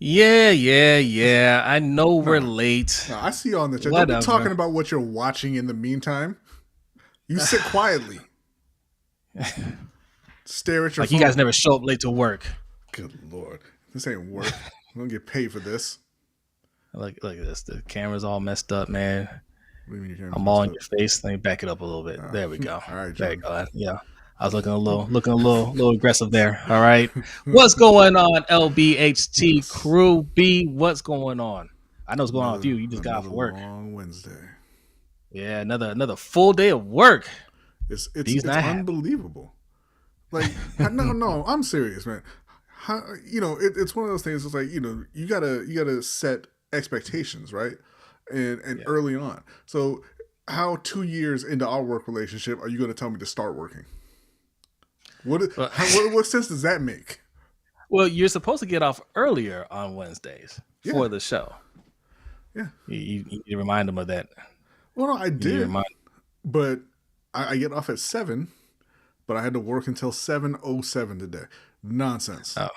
Yeah. I know we're No, late. no, I see you on the chat. Don't be Whatever. talking about what you're watching in the meantime. You sit quietly. Stare at your Like you phone. guys never show up late to work. Good Lord. This ain't work. I don't get paid for this. Look at this. The camera's all messed up, man. What do you mean your camera's I'm all messed in up? your face. Let me back it up a little bit. There we go. All right, There you John. go. Yeah. I was looking a little aggressive there. All right. What's going on, LBHT crew? B, what's going on? I know what's going on with you. You just got off work. Long Wednesday. Yeah, another full day of work. It's not unbelievable. Like no, I'm serious, man. How, it's one of those things. It's like you gotta set expectations, right? And early on. So how 2 years into our work relationship are you going to tell me to start working? What sense does that make? Well, you're supposed to get off earlier on Wednesdays for the show. Yeah, you remind them of that. Well, no, I did, but I get off at 7, but I had to work until 7:07 today. Nonsense. Oh.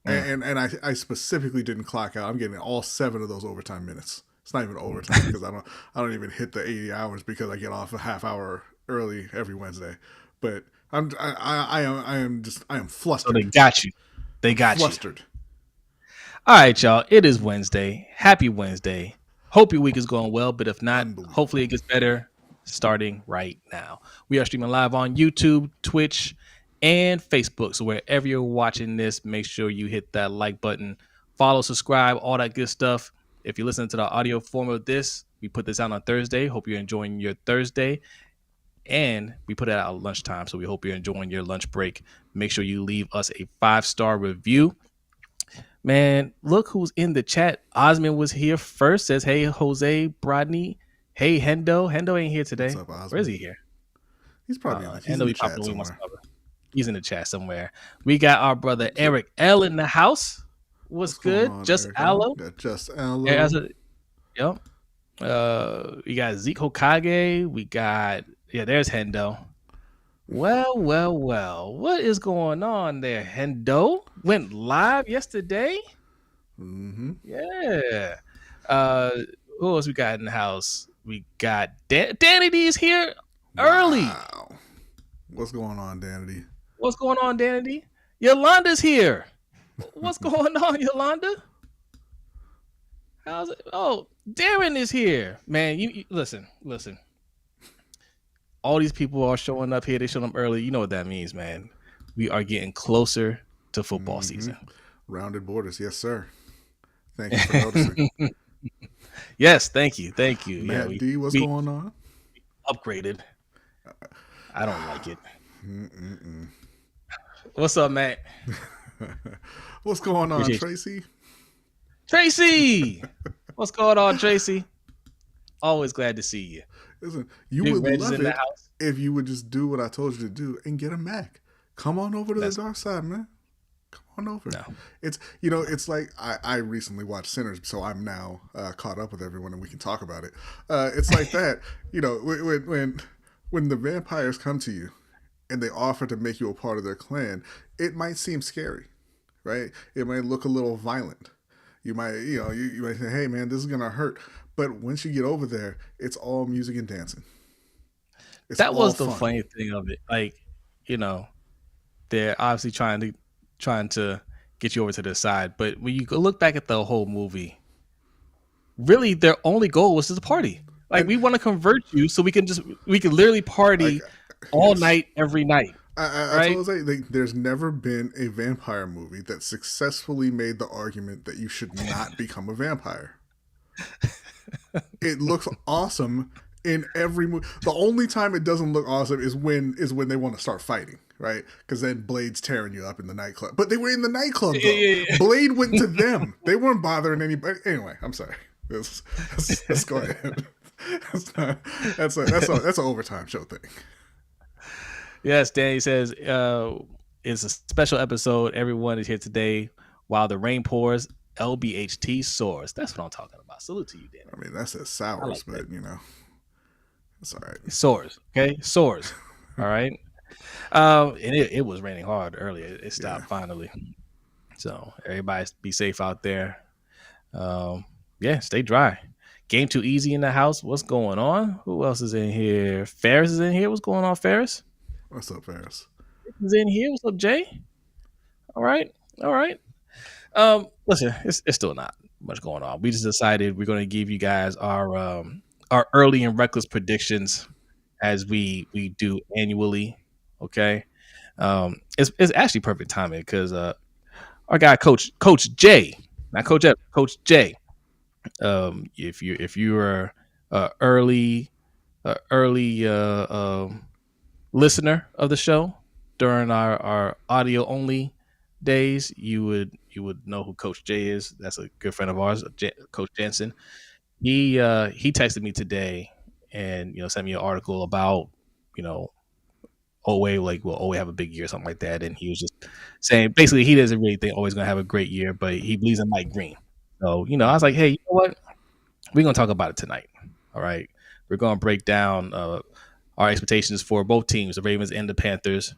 And I specifically didn't clock out. I'm getting all 7 of those overtime minutes. It's not even overtime because I don't even hit the 80 hours because I get off a half hour early every Wednesday. But I am flustered. So they got you. Flustered. All right, y'all. It is Wednesday. Happy Wednesday. Hope your week is going well, but if not, hopefully it gets better starting right now. We are streaming live on YouTube, Twitch, and Facebook. So wherever you're watching this, make sure you hit that like button, follow, subscribe, all that good stuff. If you're listening to the audio form of this, we put this out on Thursday. Hope you're enjoying your Thursday. And we put it out at lunchtime, so we hope you're enjoying your lunch break. Make sure you leave us a 5-star review. Man, look who's in the chat. Osmond was here first. Says, hey, Jose, Brodny. Hey, Hendo. Hendo ain't here today. What's up, Osmond? Where is he here? He's probably in the chat somewhere. He's in the chat somewhere. We got our brother Eric L in the house. What's good? Just Aloe. Just Aloe. Yep. We got Zeke Hokage. We got there's Hendo. Well. What is going on there? Hendo went live yesterday. Mm-hmm. Yeah. Who else we got in the house? We got Danny D's here early. Wow. What's going on, Danny? What's going on, Danny? Yolanda's here. What's going on, Yolanda? How's it? Oh, Darren is here. Man, you listen. All these people are showing up here. They showed up early. You know what that means, man. We are getting closer to football season. Rounded borders. Yes, sir. Thank you for noticing. Yes, thank you. Matt D, what's going on? Upgraded. I don't like it. What's up, Matt? What's going on, Tracy? Tracy! What's going on, Tracy? Always glad to see you. Listen, you would love it if you would just do what I told you to do and get a Mac. Come on over to the dark side, man. Come on over. No. It's like I recently watched Sinners, so I'm now caught up with everyone and we can talk about it. It's like that, when the vampires come to you and they offer to make you a part of their clan, it might seem scary, right? It might look a little violent. You might, you might say, hey, man, this is going to hurt. But once you get over there, it's all music and dancing. That was the funny thing of it. Like, they're obviously trying to get you over to their side. But when you look back at the whole movie, really their only goal was to party. Like, we want to convert you so we can literally party all night, every night. I told you, there's never been a vampire movie that successfully made the argument that you should not become a vampire. It looks awesome in every movie. The only time it doesn't look awesome is when they want to start fighting, right? Because then Blade's tearing you up in the nightclub. But they were in the nightclub, though. Yeah. Blade went to them. They weren't bothering anybody. Anyway, I'm sorry. Let's go ahead. That's an overtime show thing. Yes, Danny says it's a special episode. Everyone is here today while the rain pours. LBHT soars. That's what I'm talking about. Salute to you, Danny. I mean, that says sours, but it's all right. It soars, okay? Soars. All right. And it was raining hard earlier. It stopped finally. So everybody be safe out there. Yeah, stay dry. Game Too Easy in the house. What's going on? Who else is in here? Ferris is in here. What's going on, Ferris? What's up, Ferris? Is in here. What's up, Jay? All right. All right. Listen, it's still not much going on. We just decided we're going to give you guys our early and reckless predictions as we do annually. Okay. It's actually perfect timing because our guy Coach Jay, not Coach F, Coach Jay. If you are early listener of the show during our audio only days, you would know who Coach Jay is. That's a good friend of ours, Coach Jensen. He texted me today and sent me an article about Oweh, like, will Oweh have a big year, something like that. And he was just saying basically he doesn't really think Oweh's gonna have a great year, but he believes in Mike Green. So I was like, hey, you know what? We're gonna talk about it tonight. All right, we're gonna break down our expectations for both teams, the Ravens and the Panthers.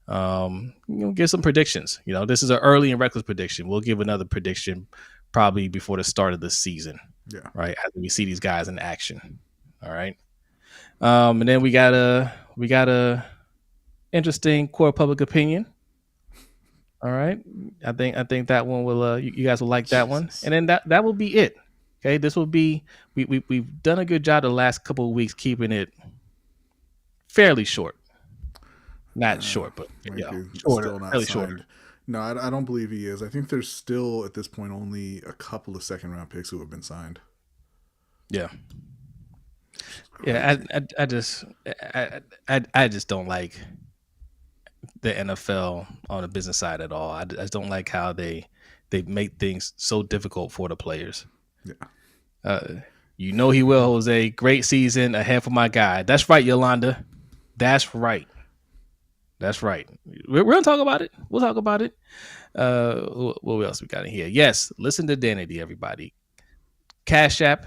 Give some predictions. This is an early and reckless prediction. We'll give another prediction probably before the start of the season. Yeah. Right after we see these guys in action. All right. And then we got a interesting core of public opinion. All right. I think that one will you guys will like that one. And then that will be it. Okay. This will be we've done a good job the last couple of weeks keeping it fairly short. Not short, but shorter, still not fairly signed. shorter. No, I don't believe he is. I think there's still at this point only a couple of second round picks who have been signed. Yeah. Yeah, I just don't like the NFL on the business side at all. I just don't like how they make things so difficult for the players. Yeah. He will, Jose. Great season ahead for my guy. That's right, Yolanda. That's right. We're gonna talk about it. We'll talk about it. What else we got in here? Yes, listen to Danity, everybody. Cash App,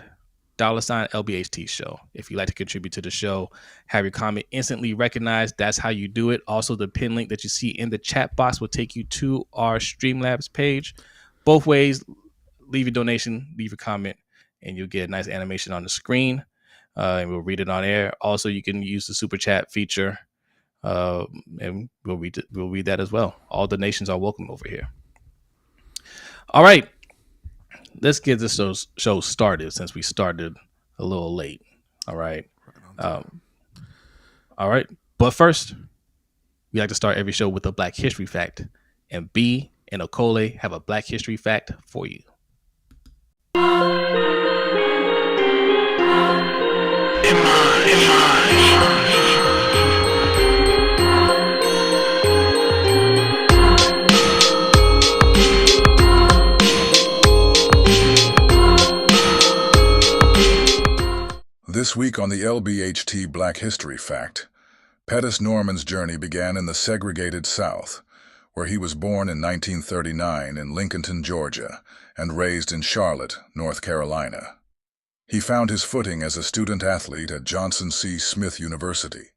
$LBHTShow. If you'd like to contribute to the show, have your comment instantly recognized. That's how you do it. Also, the pin link that you see in the chat box will take you to our Streamlabs page. Both ways, leave your donation, leave your comment, and you'll get a nice animation on the screen, and we'll read it on air. Also, you can use the super chat feature, and we'll read that as well. All donations are welcome over here. All right. Let's get this show started since we started a little late. All right. All right. But first, we like to start every show with a Black History fact. And B and Okole have a Black History fact for you. This week on the LBHT Black History Fact, Pettis Norman's journey began in the segregated South, where he was born in 1939 in Lincolnton, Georgia, and raised in Charlotte, North Carolina. He found his footing as a student athlete at Johnson C. Smith University,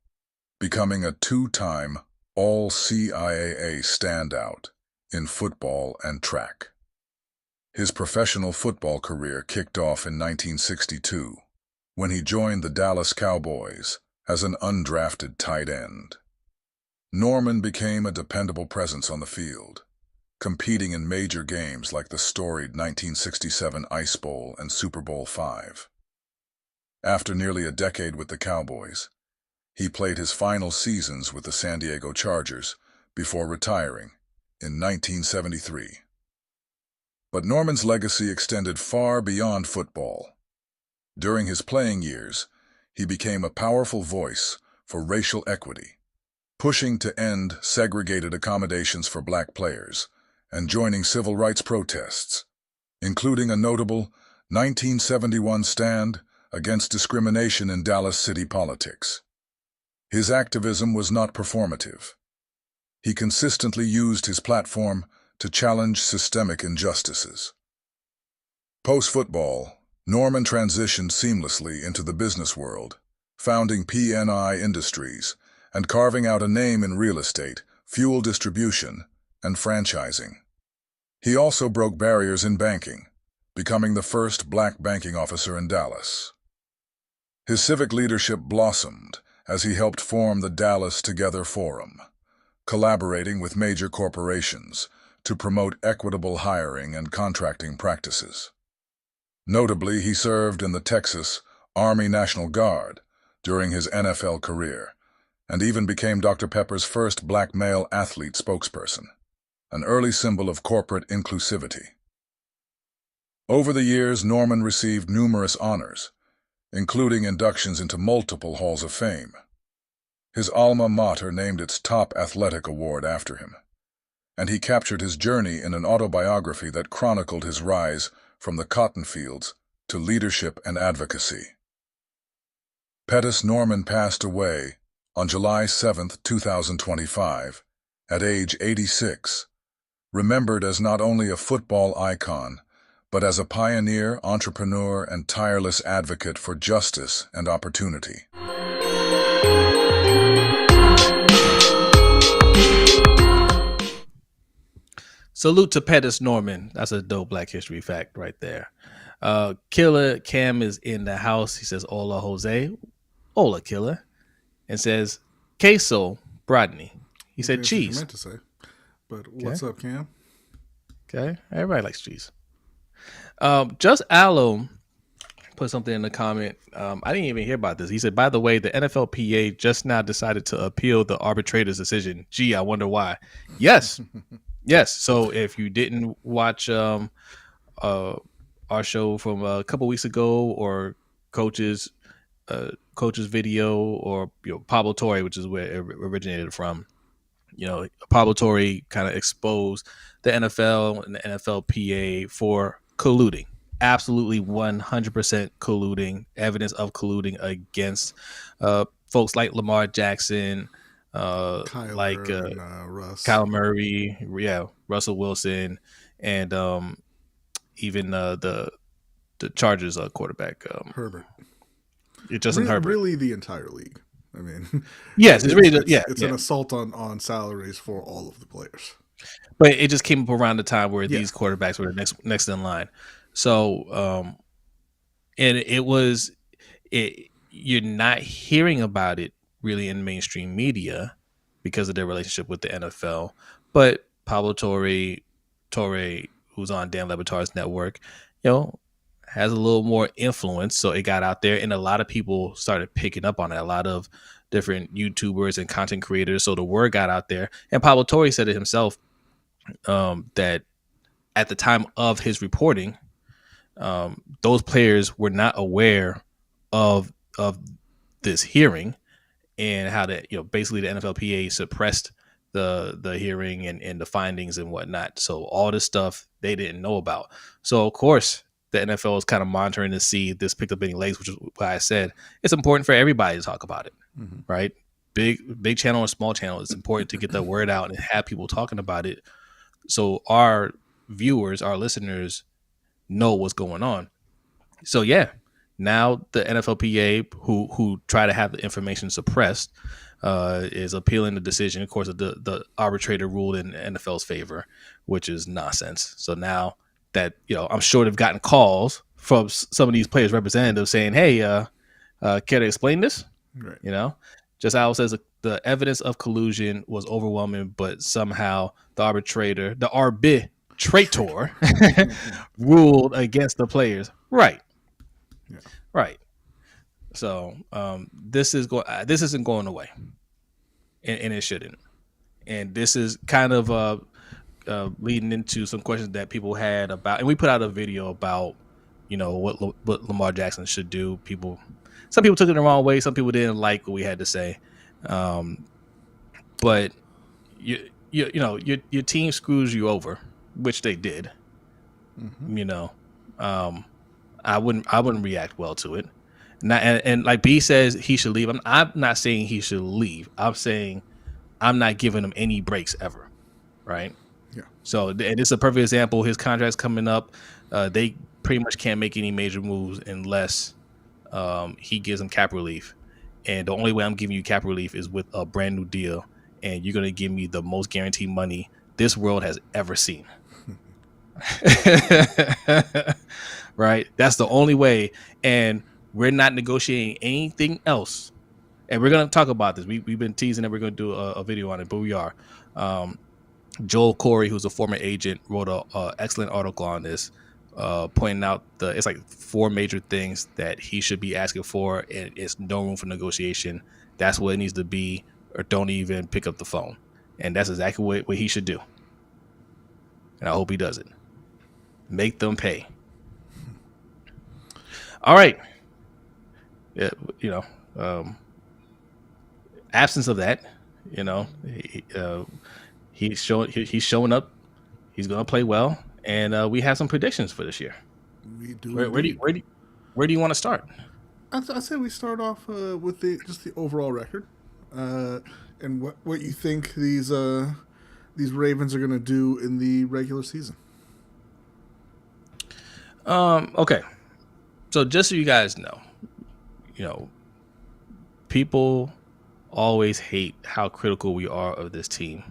becoming a two-time All-CIAA standout in football and track. His professional football career kicked off in 1962, when he joined the Dallas Cowboys as an undrafted tight end. Norman became a dependable presence on the field, competing in major games like the storied 1967 Ice Bowl and Super Bowl V. After nearly a decade with the Cowboys, he played his final seasons with the San Diego Chargers before retiring in 1973. But Norman's legacy extended far beyond football. During his playing years, he became a powerful voice for racial equity, pushing to end segregated accommodations for black players and joining civil rights protests, including a notable 1971 stand against discrimination in Dallas city politics. His activism was not performative. He consistently used his platform to challenge systemic injustices. Post-football, Norman transitioned seamlessly into the business world, founding PNI Industries and carving out a name in real estate, fuel distribution, and franchising. He also broke barriers in banking, becoming the first black banking officer in Dallas. His civic leadership blossomed as he helped form the Dallas Together Forum, collaborating with major corporations to promote equitable hiring and contracting practices. Notably, he served in the Texas Army National Guard during his NFL career, and even became Dr. Pepper's first black male athlete spokesperson, an early symbol of corporate inclusivity. Over the years, Norman received numerous honors, including inductions into multiple halls of fame. His alma mater named its top athletic award after him, and he captured his journey in an autobiography that chronicled his rise from the cotton fields to leadership and advocacy. Pettis Norman passed away on July 7, 2025, at age 86, remembered as not only a football icon, but as a pioneer, entrepreneur, and tireless advocate for justice and opportunity. Salute to Pettis Norman. That's a dope Black History fact right there. Killer Cam is in the house. He says, "Hola, Jose." "Hola, Killer." And says, "Queso, Brodny." He said, "Cheese." I meant to say. But what's up, Cam? Okay. Everybody likes cheese. Just Aloe put something in the comment. I didn't even hear about this. He said, "By the way, the NFLPA just now decided to appeal the arbitrator's decision. Gee, I wonder why." Yes. Yes. So if you didn't watch our show from a couple weeks ago, or coach's video, or Pablo Torre, which is where it originated from, Pablo Torre kind of exposed the NFL and the NFLPA for colluding. Absolutely 100% colluding, evidence of colluding against folks like Lamar Jackson, Russ. Kyle Murray, Russell Wilson, and even the Chargers quarterback Herbert. Justin Herbert. Really, the entire league. I mean, yes, it's really it's an assault on salaries for all of the players. But it just came up around the time where these quarterbacks were next in line. So, and you're not hearing about it really in mainstream media because of their relationship with the NFL. But Pablo Torre, who's on Dan Le Batard's network, has a little more influence. So it got out there, and a lot of people started picking up on it. A lot of different YouTubers and content creators. So the word got out there, and Pablo Torre said it himself, that at the time of his reporting, those players were not aware of this hearing, and how that basically the NFLPA suppressed the hearing and the findings and whatnot. So all this stuff they didn't know about. So of course the NFL is kind of monitoring to see if this picked up any legs, which is why I said it's important for everybody to talk about it, right? Big channel or small channel, it's important to get the word out and have people talking about it, so our viewers, our listeners, know what's going on. So now the NFLPA, who try to have the information suppressed, is appealing the decision. Of course, the arbitrator ruled in NFL's favor, which is nonsense. So now that I'm sure they've gotten calls from some of these players' representatives saying, "Hey, can I explain this?" Right. Just Al says the evidence of collusion was overwhelming, but somehow the arbitrator ruled against the players. Right. Yeah. Right. So this isn't going away, and it shouldn't. And this is kind of leading into some questions that people had about, and we put out a video about what Lamar Jackson should do. Some people took it the wrong way. Some people didn't like what we had to say. But your team screws you over, which they did. I wouldn't react well to it. And like B says, he should leave. I'm not saying he should leave. I'm saying I'm not giving him any breaks ever. Right. Yeah. So, and it's a perfect example. His contract's coming up. They pretty much can't make any major moves unless he gives them cap relief. And the only way I'm giving you cap relief is with a brand new deal. And you're going to give me the most guaranteed money this world has ever seen. Right? That's the only way. And we're not negotiating anything else. And we're going to talk about this. We've been teasing that we're going to do a video on it, but we are. Joel Corey, who's a former agent, wrote a excellent article on this, pointing out it's like 4 major things that he should be asking for, and it's no room for negotiation. That's what it needs to be, or don't even pick up the phone. And that's exactly what he should do. And I hope he does it. Make them pay. All right. Yeah, absence of that, he's showing up. He's going to play well, and we have some predictions for this year. We do. Where do you want to start? I say we start off with the overall record, and what you think these Ravens are going to do in the regular season. Okay. So just so you guys know, people always hate how critical we are of this team.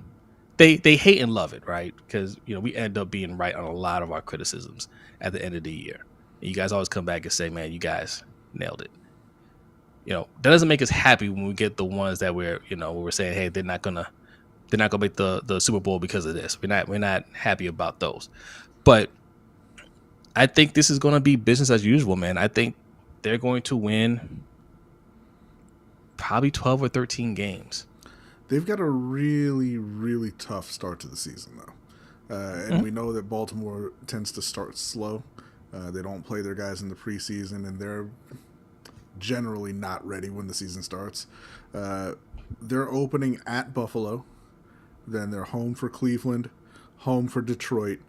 They hate and love it, right? Because we end up being right on a lot of our criticisms at the end of the year. And you guys always come back and say, "Man, you guys nailed it." That doesn't make us happy when we get the ones that we're saying, "Hey, they're not gonna make the Super Bowl because of this." We're not happy about those, but I think this is going to be business as usual, man. I think they're going to win probably 12 or 13 games. They've got a really, really tough start to the season, though. And we know that Baltimore tends to start slow. They don't play their guys in the preseason, and they're generally not ready when the season starts. They're opening at Buffalo. Then they're home for Cleveland, home for Detroit,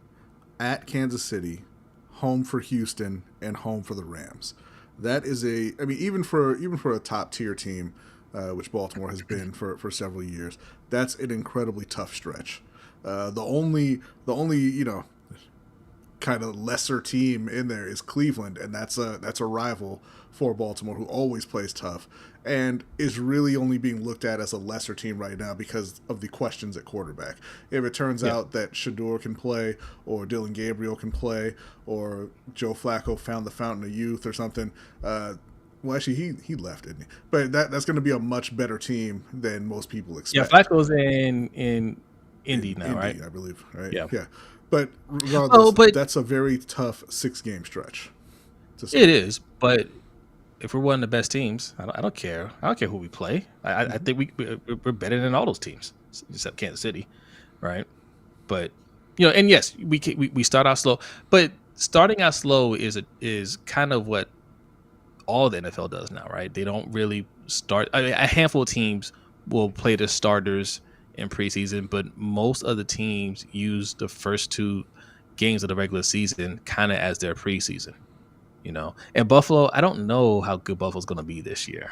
at Kansas City, home for Houston, and home for the Rams. That is even for a top tier team, which Baltimore has been for several years, that's an incredibly tough stretch. The only kind of lesser team in there is Cleveland, and that's a rival for Baltimore, who always plays tough and is really only being looked at as a lesser team right now because of the questions at quarterback. If it turns out that Shador can play, or Dylan Gabriel can play, or Joe Flacco found the fountain of youth or something, well, actually, he left, didn't he? But that's going to be a much better team than most people expect. Yeah, Flacco's in Indy now, right? I believe, right? Yeah. But regardless, that's a very tough 6-game stretch. It is, but if we're one of the best teams, I don't care. I don't care who we play. I think we're better than all those teams, except Kansas City, right? But and yes, we start out slow, but starting out slow is kind of what all the NFL does now, right? They don't really start. A handful of teams will play their starters in preseason, but most of the teams use the first 2 games of the regular season kind of as their preseason. And Buffalo, I don't know how good Buffalo's going to be this year.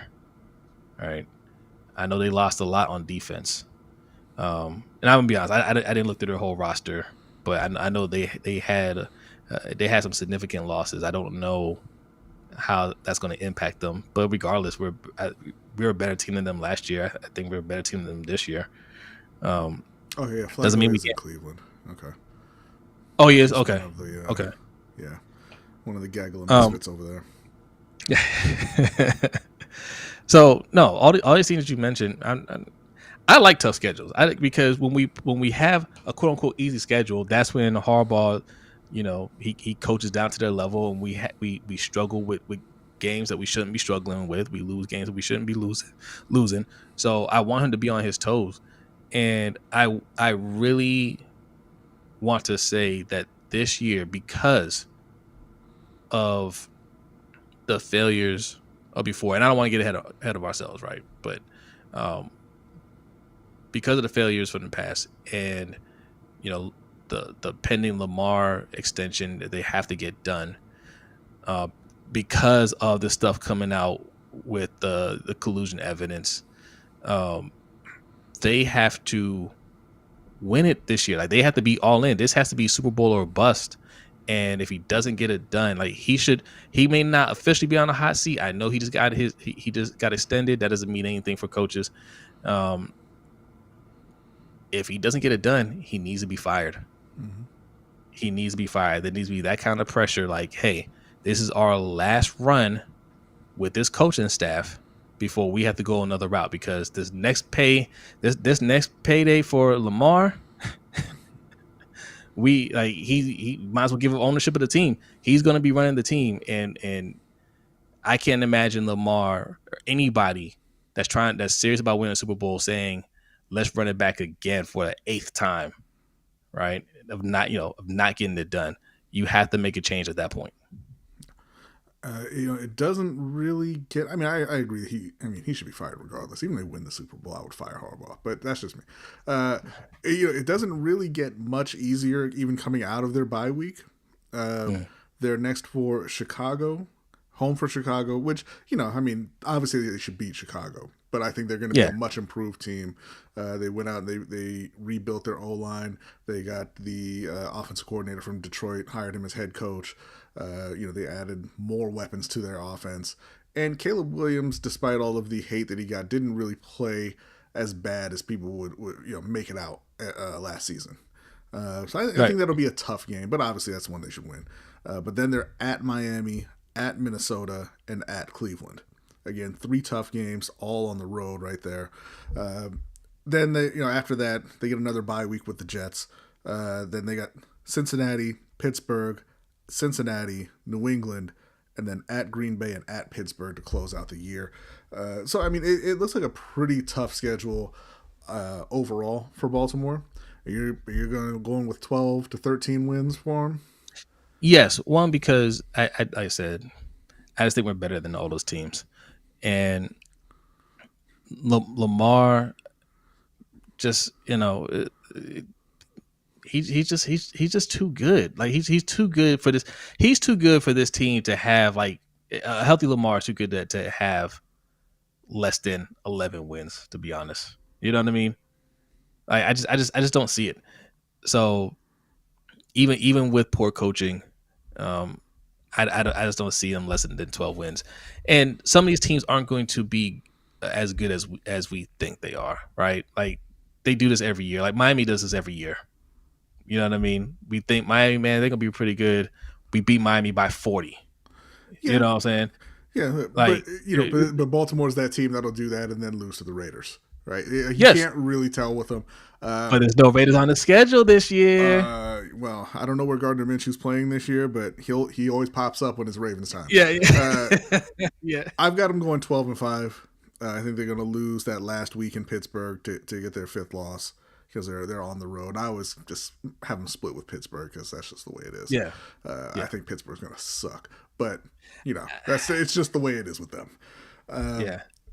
All right. I know they lost a lot on defense. And I'm going to be honest, I didn't look through their whole roster, but I know they had some significant losses. I don't know how that's going to impact them, but regardless, we're a better team than them last year. I think we're a better team than them this year. Flacco doesn't mean we can't. Cleveland. Okay. Oh, he is? Okay. Okay. Yeah. One of the gaggle of misfits over there. Yeah. So no, all these things that you mentioned, I like tough schedules. Because when we have a quote unquote easy schedule, that's when Harbaugh, he coaches down to their level, and we struggle with games that we shouldn't be struggling with. We lose games that we shouldn't be losing. So I want him to be on his toes, and I really want to say that this year, because of the failures of before, and I don't want to get ahead of ourselves, right? But because of the failures from the past, and the pending Lamar extension that they have to get done, because of the stuff coming out with the collusion evidence, they have to win it this year. Like, they have to be all in. This has to be Super Bowl or bust. And if he doesn't get it done, like, he may not officially be on a hot seat. I know he just got he just got extended. That doesn't mean anything for coaches. If he doesn't get it done, he needs to be fired. Mm-hmm. he needs to be fired. There needs to be that kind of pressure. Like, hey, this is our last run with this coaching staff before we have to go another route, because this next payday for Lamar, he might as well give up ownership of the team. He's going to be running the team, and I can't imagine Lamar or anybody that's serious about winning a Super Bowl saying, let's run it back again for the 8th time, right? Of not getting it done. You have to make a change at that point. It doesn't really get. I mean, I agree. He should be fired regardless. Even if they win the Super Bowl, I would fire Harbaugh. But that's just me. It doesn't really get much easier even coming out of their bye week. They're next for Chicago, home for Chicago, which obviously they should beat Chicago, but I think they're going to be a much improved team. They went out and they rebuilt their O-line. They got the offensive coordinator from Detroit, hired him as head coach. They added more weapons to their offense. And Caleb Williams, despite all of the hate that he got, didn't really play as bad as people would make it out last season. So I think that'll be a tough game, but obviously that's one they should win. But then they're at Miami, at Minnesota, and at Cleveland. Again, 3 tough games, all on the road right there. Then they, after that, they get another bye week with the Jets. Then they got Cincinnati, Pittsburgh, Cincinnati, New England, and then at Green Bay and at Pittsburgh to close out the year. So it looks like a pretty tough schedule overall for Baltimore. You're going with 12 to 13 wins for them? Yes, one, because I said, I just think we're better than all those teams, and Lamar, just he's just too good. Like he's too good for this. He's too good for this team to have, like, a healthy Lamar is too good to have less than 11 wins. To be honest, you know what I mean? I just don't see it. So even with poor coaching, I just don't see them less than 12 wins. And some of these teams aren't going to be as good as we think they are, right? Like, they do this every year. Like, Miami does this every year. You know what I mean? We think Miami, man, they're going to be pretty good. We beat Miami by 40. Yeah. You know what I'm saying? Yeah, like, but Baltimore's that team that'll do that and then lose to the Raiders, right? You can't really tell with them. But there's no Raiders on the schedule this year. Well, I don't know where Gardner Minshew's playing this year, but he always pops up when it's Ravens time. Yeah. Yeah. I've got them going 12-5. I think they're going to lose that last week in Pittsburgh to get their 5th loss, because they're on the road. I always just have them split with Pittsburgh because that's just the way it is. Yeah. I think Pittsburgh's going to suck, but it's just the way it is with them.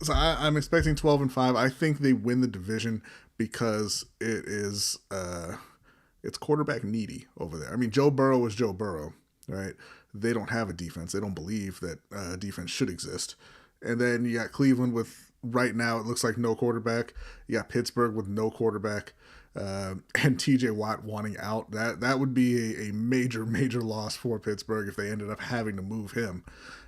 So I'm expecting 12-5. I think they win the division because it is it's quarterback needy over there. I mean, Joe Burrow is Joe Burrow, right? They don't have a defense. They don't believe that a defense should exist. And then you got Cleveland with, right now, it looks like no quarterback. You got Pittsburgh with no quarterback. And TJ Watt wanting out. That would be a major, major loss for Pittsburgh if they ended up having to move him.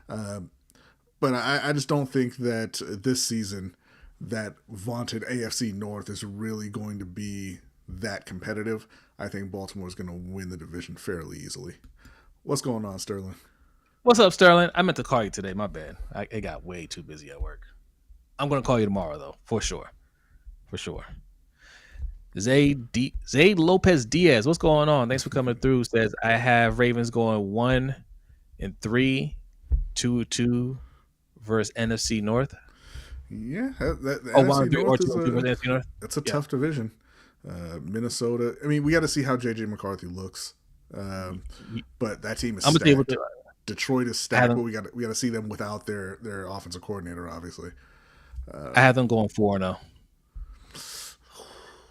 But I just don't think that this season that vaunted AFC North is really going to be that competitive. I think Baltimore is going to win the division fairly easily. What's going on, Sterling? What's up, Sterling? I meant to call you today. My bad. I got way too busy at work. I'm going to call you tomorrow, though, for sure. For sure. Zayd Lopez Diaz, what's going on? Thanks for coming through. Says, I have Ravens going 1-3, 2-2 versus NFC North. Yeah, NFC North that's a tough division. Minnesota. I mean, we got to see how JJ McCarthy looks. But that team is stacked. Detroit is stacked, but we got to see them without their offensive coordinator, obviously. I have them going 4-0.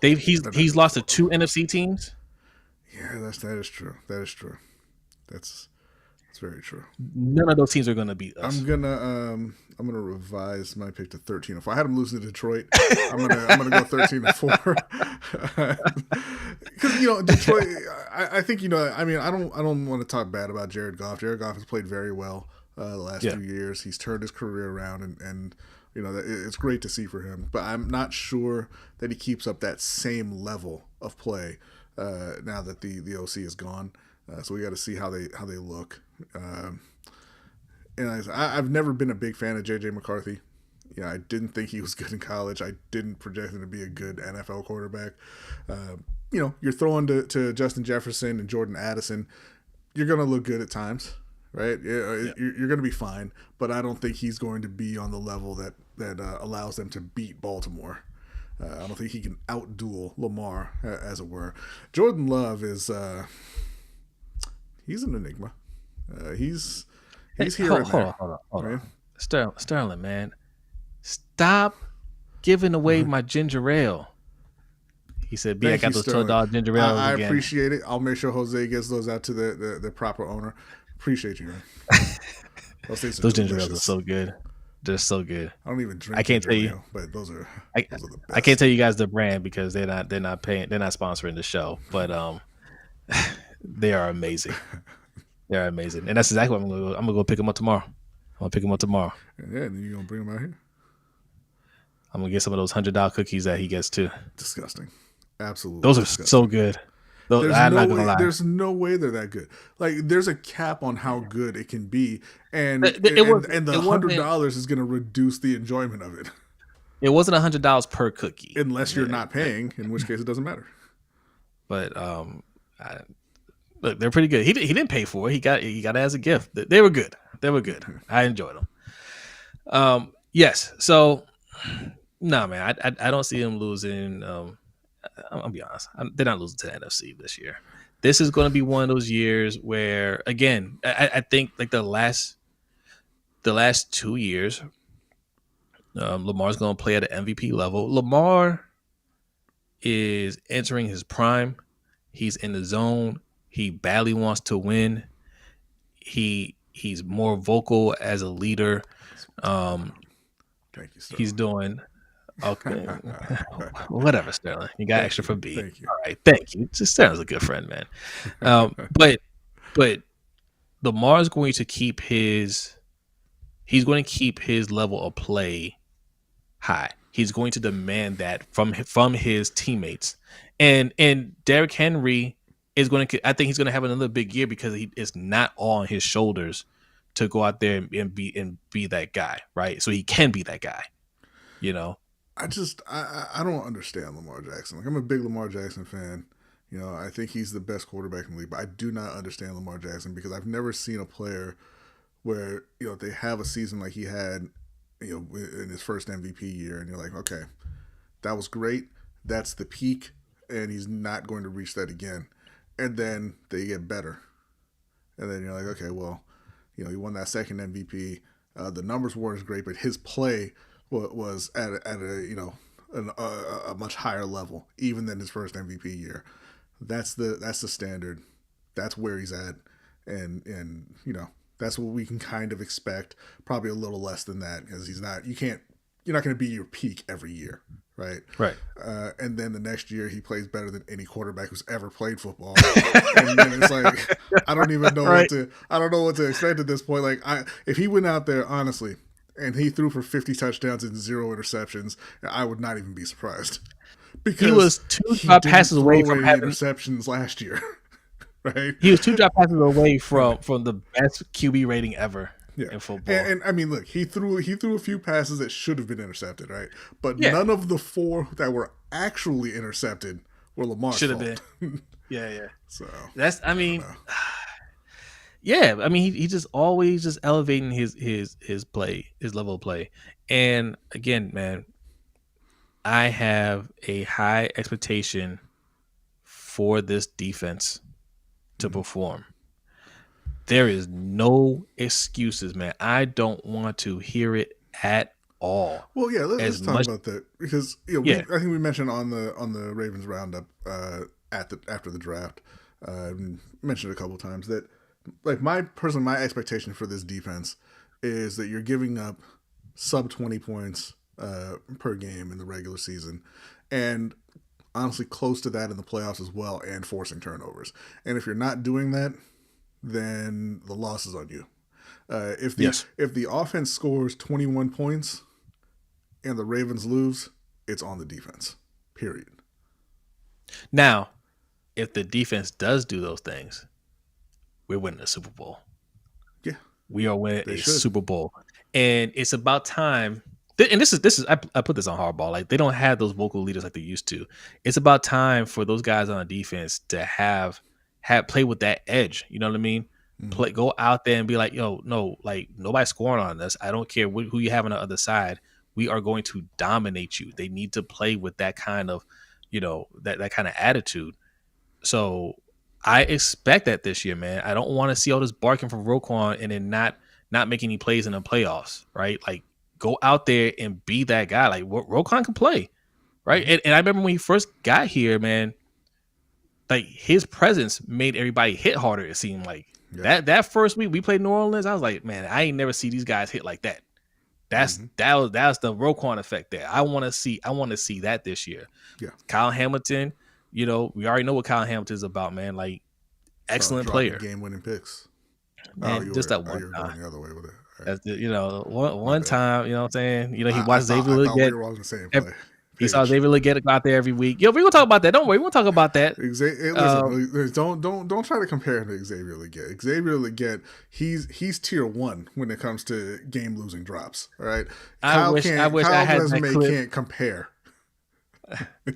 He's lost to 2 NFC teams. Yeah, that is true. That's very true. None of those teams are going to beat us. I'm gonna revise my pick to 13-4. I had them losing to Detroit. I'm gonna go 13-4. Because Detroit. I think I mean I don't want to talk bad about Jared Goff. Jared Goff has played very well the last few years. He's turned his career around and it's great to see for him. But I'm not sure that he keeps up that same level of play now that the OC is gone. So we got to see how they look. And I've never been a big fan of J.J. McCarthy. I didn't think he was good in college. I didn't project him to be a good NFL quarterback. You're throwing to Justin Jefferson and Jordan Addison. You're going to look good at times, right? You're going to be fine, but I don't think he's going to be on the level that allows them to beat Baltimore. I don't think he can outduel Lamar, as it were. Jordan Love is he's an enigma. He's here and there. Hold on. Sterling, man, stop giving away my ginger ale. He said, "B, I got those $12 ginger ale." I appreciate it. I'll make sure Jose gets those out to the proper owner. Appreciate you, man. Those ginger ales are so good. They're so good. I don't even drink. I can't tell you, but those are the best. I can't tell you guys the brand because they're not sponsoring the show, but they are amazing. They're amazing, and that's exactly what I'm gonna go pick them up tomorrow. I'm gonna pick them up tomorrow. Yeah, and you gonna bring them out here? I'm gonna get some of those $100 cookies that he gets too. Disgusting. Absolutely. Those are disgusting. so good. There's no way they're that good. Like, there's a cap on how good it can be, and the $100 is going to reduce the enjoyment of it. It wasn't $100 per cookie, unless you're not paying, in which case it doesn't matter. But look, they're pretty good. He didn't pay for it. He got it as a gift. They were good. I enjoyed them. Yes. So, no, man, I don't see them losing. I'll be honest. They're not losing to the NFC this year. This is going to be one of those years where, again, I think like the last 2 years, Lamar's going to play at an MVP level. Lamar is entering his prime. He's in the zone. He badly wants to win. He's more vocal as a leader. Thank you, Sterling. He's doing okay. Whatever, Sterling. You got extra for B. Thank you. All right, thank you. Sterling's a good friend, man. But Lamar's going to keep his level of play high. He's going to demand that from his teammates. And Derrick Henry is going to, I think he's going to have another big year because it's not all on his shoulders to go out there and be that guy, right? So he can be that guy, I don't understand Lamar Jackson. Like, I'm a big Lamar Jackson fan. I think he's the best quarterback in the league, but I do not understand Lamar Jackson because I've never seen a player where, they have a season like he had, in his first MVP year, and you're like, okay, that was great. That's the peak, and he's not going to reach that again. And then they get better. And then you're like, okay, well, he won that second MVP. The numbers weren't as great, but his play was at a much higher level, even than his first MVP year. That's the standard. That's where he's at, and that's what we can kind of expect. Probably a little less than that because he's not. You're not going to be your peak every year, right? Right. And then the next year he plays better than any quarterback who's ever played football. And then it's like I don't even know right. I don't know what to expect at this point. Like if he went out there honestly and he threw for 50 touchdowns and 0 interceptions, I would not even be surprised. Because he was 2 drop passes away from having interceptions last year. Right? He was 2 drop passes away from the best QB rating ever in football. And I mean, look, he threw a few passes that should have been intercepted, right? But none of the 4 that were actually intercepted were Lamar's should have fault. been. Yeah. So that's yeah. I mean, he just always just elevating his play, his level of play. And again, man, I have a high expectation for this defense to perform. There is no excuses, man. I don't want to hear it at all. Well, yeah, let's talk about that because I think we mentioned on the Ravens roundup after the draft, mentioned a couple of times that like my expectation for this defense is that you're giving up sub 20 points per game in the regular season, and honestly close to that in the playoffs as well, and forcing turnovers. And if you're not doing that, then the loss is on you. If the offense scores 21 points and the Ravens lose, it's on the defense. Period. Now, if the defense does do those things, we're winning a Super Bowl. Yeah, We are winning they a should. Super Bowl, and it's about time. And this is I put this on hardball. Like they don't have those vocal leaders like they used to. It's about time for those guys on the defense to have play with that edge. You know what I mean? Mm-hmm. Go out there and be like, yo, no, like nobody's scoring on us. I don't care who you have on the other side. We are going to dominate you. They need to play with that kind of, that kind of attitude. So I expect that this year, man. I don't want to see all this barking from Roquan and then not making any plays in the playoffs, right? Like go out there and be that guy. Like Roquan can play, right? Mm-hmm. And I remember when he first got here, man. Like his presence made everybody hit harder. It seemed like that first week we played New Orleans. I was like, man, I ain't never see these guys hit like that. That's the Roquan effect there. I want to see that this year. Yeah, Kyle Hamilton. We already know what Kyle Hamilton is about, man. Like excellent player, game-winning picks. man. Just that one you were time. going the other way with it. Right. That's one time. You know what I'm saying? He watched Xavier I Leggett. we were on the same play. He saw Xavier Leggett go out there every week. Yo, we're gonna talk about that. Don't worry, we'll talk about that. Listen, don't try to compare him to Xavier Leggett. Xavier Leggett, he's tier 1 when it comes to game losing drops. All right, I wish I had that clip. Can't compare.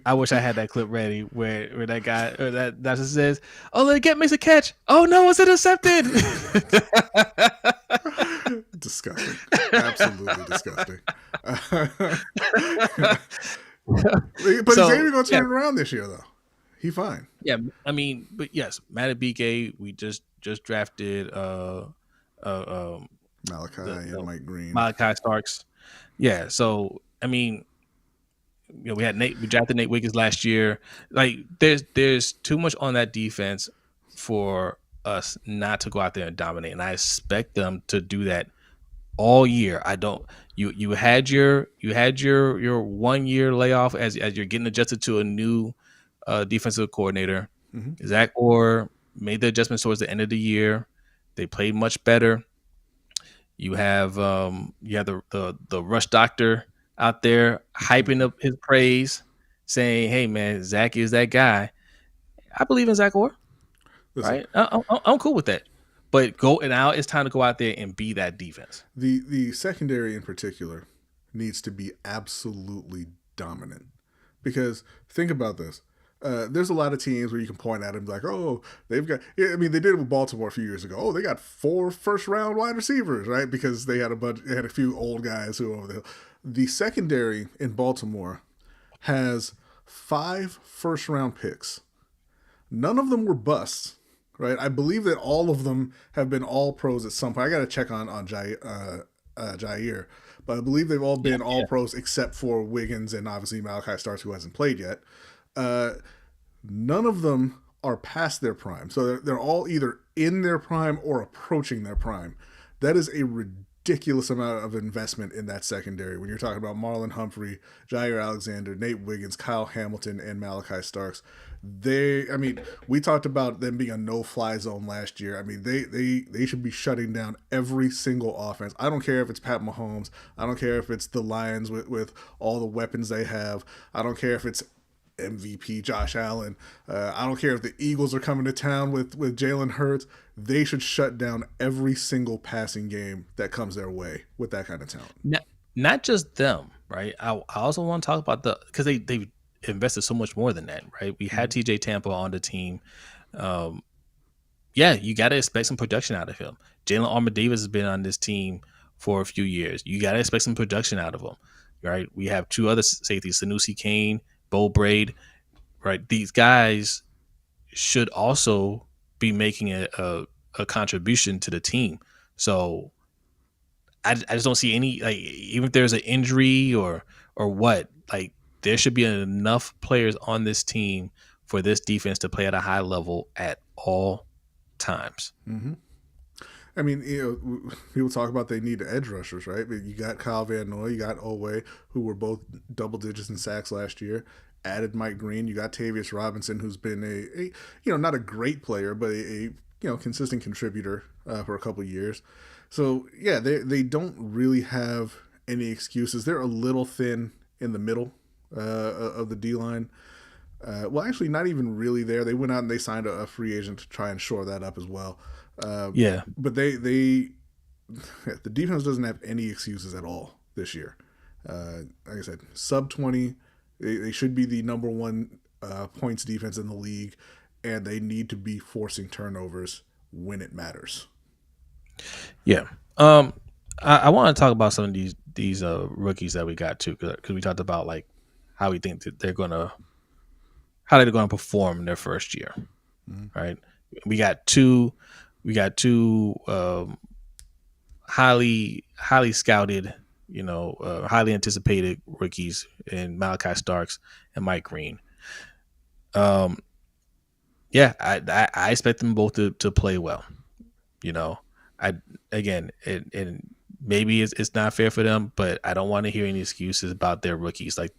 I wish I had that clip ready where that guy or that just says, "Oh, Leggett makes a catch. Oh no, it's intercepted." Disgusting, absolutely disgusting. But Xavier gonna turn it around this year, though. He fine. Yeah, I mean, but yes, Matabike, we just drafted Malachi and Mike Green, Malachi Starks. Yeah, so I mean, we drafted Nate Wiggins last year. Like, there's too much on that defense for us not to go out there and dominate, and I expect them to do that all year. I don't. You had your 1 year layoff as you're getting adjusted to a new defensive coordinator. Mm-hmm. Zach Orr made the adjustments towards the end of the year. They played much better. You have the rush doctor out there hyping up his praise, saying, "Hey man, Zach is that guy." I believe in Zach Orr. Listen, right? I'm cool with that. But now it's time to go out there and be that defense. The secondary in particular needs to be absolutely dominant, because think about this. There's a lot of teams where you can point at them like, oh, they've got. I mean, they did it with Baltimore a few years ago. Oh, they got 4 first-round wide receivers, right? Because they had a few old guys who were over there. The secondary in Baltimore has 5 first-round picks. None of them were busts, right? I believe that all of them have been all pros at some point. I got to check on Jair, but I believe they've all been all pros except for Wiggins and obviously Malachi Starks, who hasn't played yet. None of them are past their prime. So they're all either in their prime or approaching their prime. That is a ridiculous amount of investment in that secondary when you're talking about Marlon Humphrey, Jair Alexander, Nate Wiggins, Kyle Hamilton, and Malachi Starks. We talked about them being a no-fly zone last year. I mean, they should be shutting down every single offense. I don't care if it's Pat Mahomes. I don't care if it's the Lions with all the weapons they have. I don't care if it's MVP Josh Allen. I don't care if the Eagles are coming to town with Jalen Hurts. They should shut down every single passing game that comes their way with that kind of talent. Not just them, right? I also want to talk about because they've invested so much more than that, right? We had TJ Tampa on the team. You got to expect some production out of him. Jalen Armour-Davis has been on this team for a few years. You got to expect some production out of him, right? We have 2 other safeties, Sanusi Kane, Bo Braid, right? These guys should also be making a contribution to the team. So I just don't see any, like, even if there's an injury or what, like, there should be enough players on this team for this defense to play at a high level at all times. Mm-hmm. I mean, people talk about they need edge rushers, right? But you got Kyle Van Noy, you got Owe, who were both double digits in sacks last year. Added Mike Green, you got Tavius Robinson, who's been a not a great player, but a consistent contributor for a couple of years. So yeah, they don't really have any excuses. They're a little thin in the middle of the D line. Well, actually, not even really there. They went out and they signed a free agent to try and shore that up as well. Yeah. But the defense doesn't have any excuses at all this year. Like I said, sub 20. They should be the number one points defense in the league, and they need to be forcing turnovers when it matters. Yeah. I want to talk about some of these rookies that we got too, because we talked about like how we think that how they're gonna perform in their first year, right? We got two highly scouted, highly anticipated rookies in Malachi Starks and Mike Green. Yeah, I expect them both to play well. I again, and maybe it's not fair for them, but I don't want to hear any excuses about their rookies. Like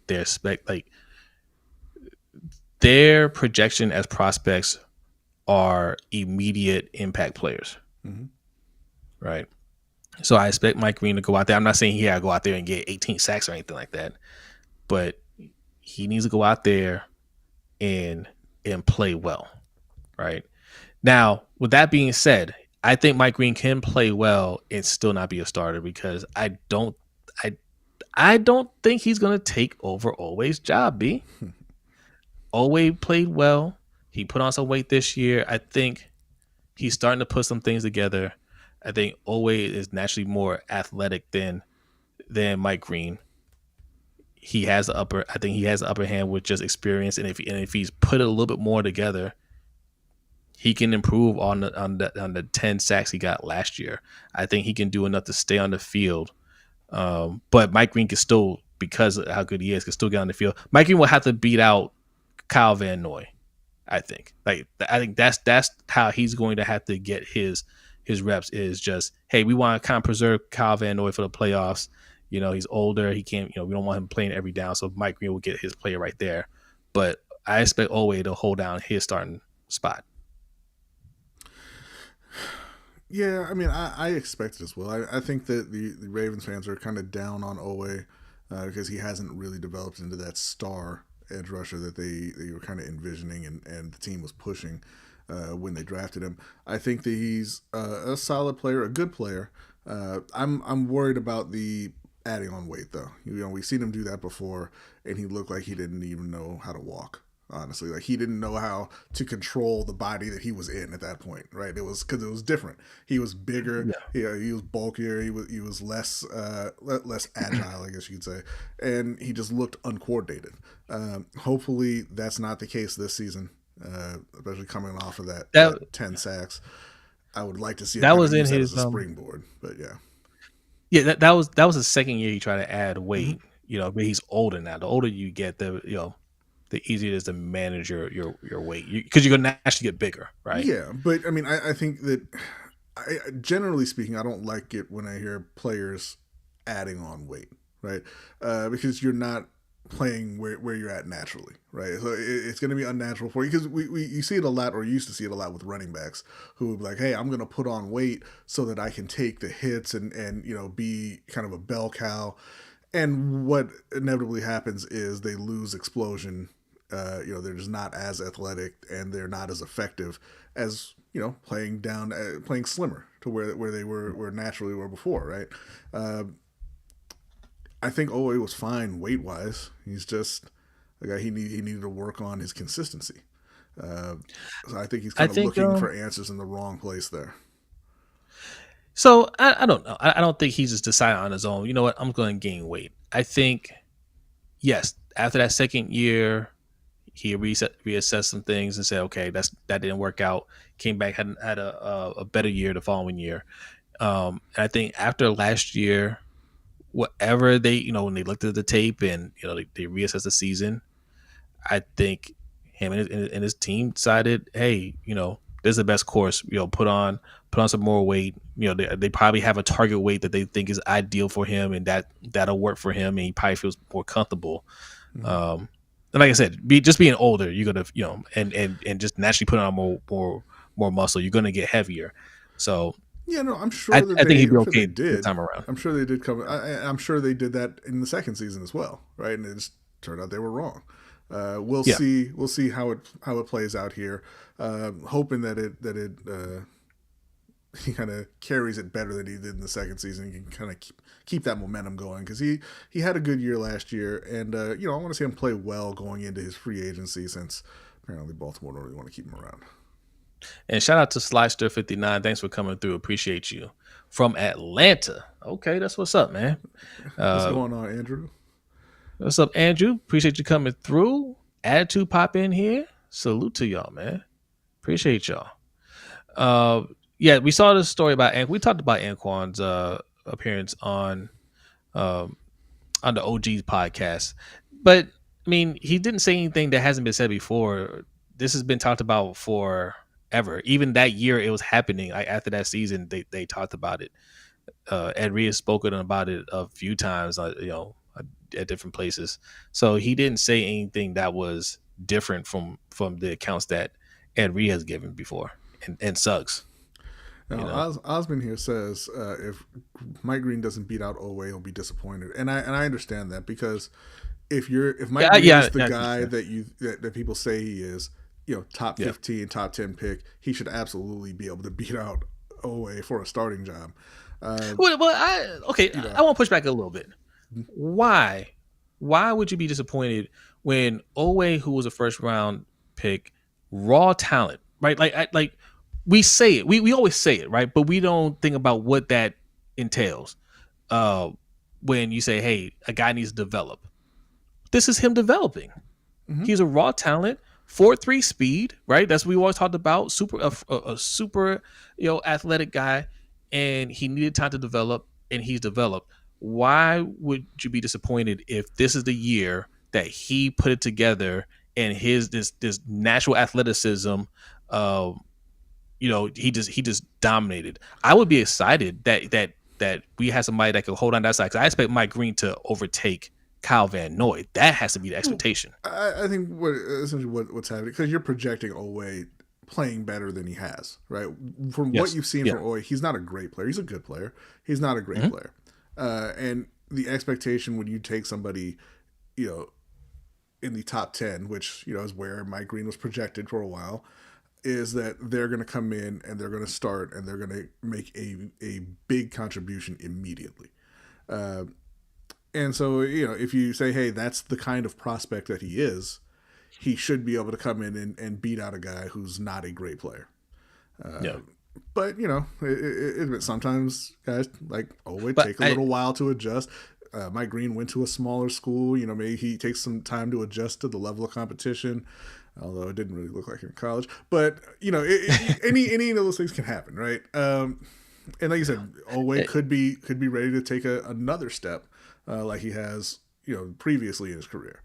their projection as prospects are immediate impact players, right? So I expect Mike Green to go out there. I'm not saying he had to go out there and get 18 sacks or anything like that, but he needs to go out there and play well, right? Now, with that being said, I think Mike Green can play well and still not be a starter because I don't think he's gonna take over Oweh's job. B. Oweh played well. He put on some weight this year. I think he's starting to put some things together. I think Oweh is naturally more athletic than Mike Green. He has the upper hand with just experience, and if he's put it a little bit more together, he can improve on the 10 sacks he got last year. I think he can do enough to stay on the field. But Mike Green can still, because of how good he is, can still get on the field. Mike Green will have to beat out Kyle Van Noy, I think. I think that's how he's going to have to get his reps, is just, hey, we want to kind of preserve Kyle Van Noy for the playoffs. He's older. He can't, we don't want him playing every down. So Mike Green will get his player right there. But I expect Oweh to hold down his starting spot. Yeah, I mean, I expect it as well. I think that the Ravens fans are kind of down on Oweh because he hasn't really developed into that star edge rusher that they were kind of envisioning and the team was pushing when they drafted him. I think that he's a solid player, a good player. I'm worried about the adding on weight though. We've seen him do that before, and he looked like he didn't even know how to walk. Honestly, like he didn't know how to control the body that he was in at that point, right? It was because it was different. He was bigger, he was bulkier, he was less agile, I guess you could say, and he just looked uncoordinated. Hopefully, that's not the case this season, especially coming off of that 10 sacks. I would like to see that was in his springboard, but yeah. Yeah, that was the second year he tried to add weight. But he's older now. The older you get, the easier it is to manage your weight, because you're gonna actually get bigger, right? Yeah, but I mean, I think that generally speaking, I don't like it when I hear players adding on weight, right? Because you're not playing where you're at naturally, right? So it's going to be unnatural for you, because you see it a lot, or used to see it a lot with running backs who would be like, hey, I'm going to put on weight so that I can take the hits and be kind of a bell cow. And what inevitably happens is they lose explosion. They're just not as athletic and they're not as effective as playing slimmer to where they were naturally were before, right? I think Oweh was fine weight wise. He's just a guy he needed to work on his consistency. So I think he's kind of looking for answers in the wrong place there. So I don't know. I don't think he's just decided on his own. You know what? I'm going to gain weight. I think, yes, after that second year, he reassessed some things and said, okay, that didn't work out. Came back, had a better year the following year. And I think after last year, whatever they, when they looked at the tape and they reassessed the season, I think him and his team decided, hey, this is the best course. Put on some more weight. They probably have a target weight that they think is ideal for him, and that'll work for him, and he probably feels more comfortable. Mm-hmm. And like I said, just being older, you're gonna and just naturally putting on more muscle, you're gonna get heavier. So yeah, no, I'm sure. I think he'd be okay this time around. I'm sure they did come. I'm sure they did that in the second season as well, right? And it just turned out they were wrong. We'll see. We'll see how it plays out here. Hoping that it he kind of carries it better than he did in the second season. He can kind of keep that momentum going because he had a good year last year, and I want to see him play well going into his free agency since apparently Baltimore don't really want to keep him around. And shout out to Slyster59. Thanks for coming through. Appreciate you. From Atlanta. Okay, that's what's up, man. What's going on, Andrew? What's up, Andrew? Appreciate you coming through. Attitude pop in here. Salute to y'all, man. Appreciate y'all. Yeah, we saw this story about we talked about Anquan's appearance on the OG's podcast, but I mean, he didn't say anything that hasn't been said before. This has been talked about forever. Even that year it was happening, like after that season, they talked about it. Ed Reed has spoken about it a few times, at different places. So he didn't say anything that was different from the accounts that Ed Reed has given before, and Suggs. Now, Osmond here says if Mike Green doesn't beat out Oweh, he'll be disappointed, and I understand that because if Mike Green is the guy that people say he is, top 15, top 10 pick, he should absolutely be able to beat out Oweh for a starting job. I want to push back a little bit. Why would you be disappointed when Oweh, who was a first round pick, raw talent, right? Like we say it, we always say it, right? But we don't think about what that entails. When you say, hey, a guy needs to develop, this is him developing. Mm-hmm. He's a raw talent, 4.3 speed, right? That's what we always talked about. A super, athletic guy, and he needed time to develop, and he's developed. Why would you be disappointed if this is the year that he put it together and this natural athleticism, he just dominated? I would be excited that we have somebody that could hold on that side. Because I expect Mike Green to overtake Kyle Van Noy. That has to be the expectation. I think essentially what's happening, because you're projecting Oweh playing better than he has, right? From what you've seen from Oweh, he's not a great player. He's a good player. He's not a great player. And the expectation when you take somebody, in the top 10, which, is where Mike Green was projected for a while, is that they're going to come in and they're going to start and they're going to make a big contribution immediately. And so, if you say, hey, that's the kind of prospect that he is, he should be able to come in and beat out a guy who's not a great player. But, sometimes guys like take a little while to adjust. Mike Green went to a smaller school. Maybe he takes some time to adjust to the level of competition, although it didn't really look like in college. But, any of those things can happen, right? And like you said, Oweh could be ready to take another step like he has, previously in his career.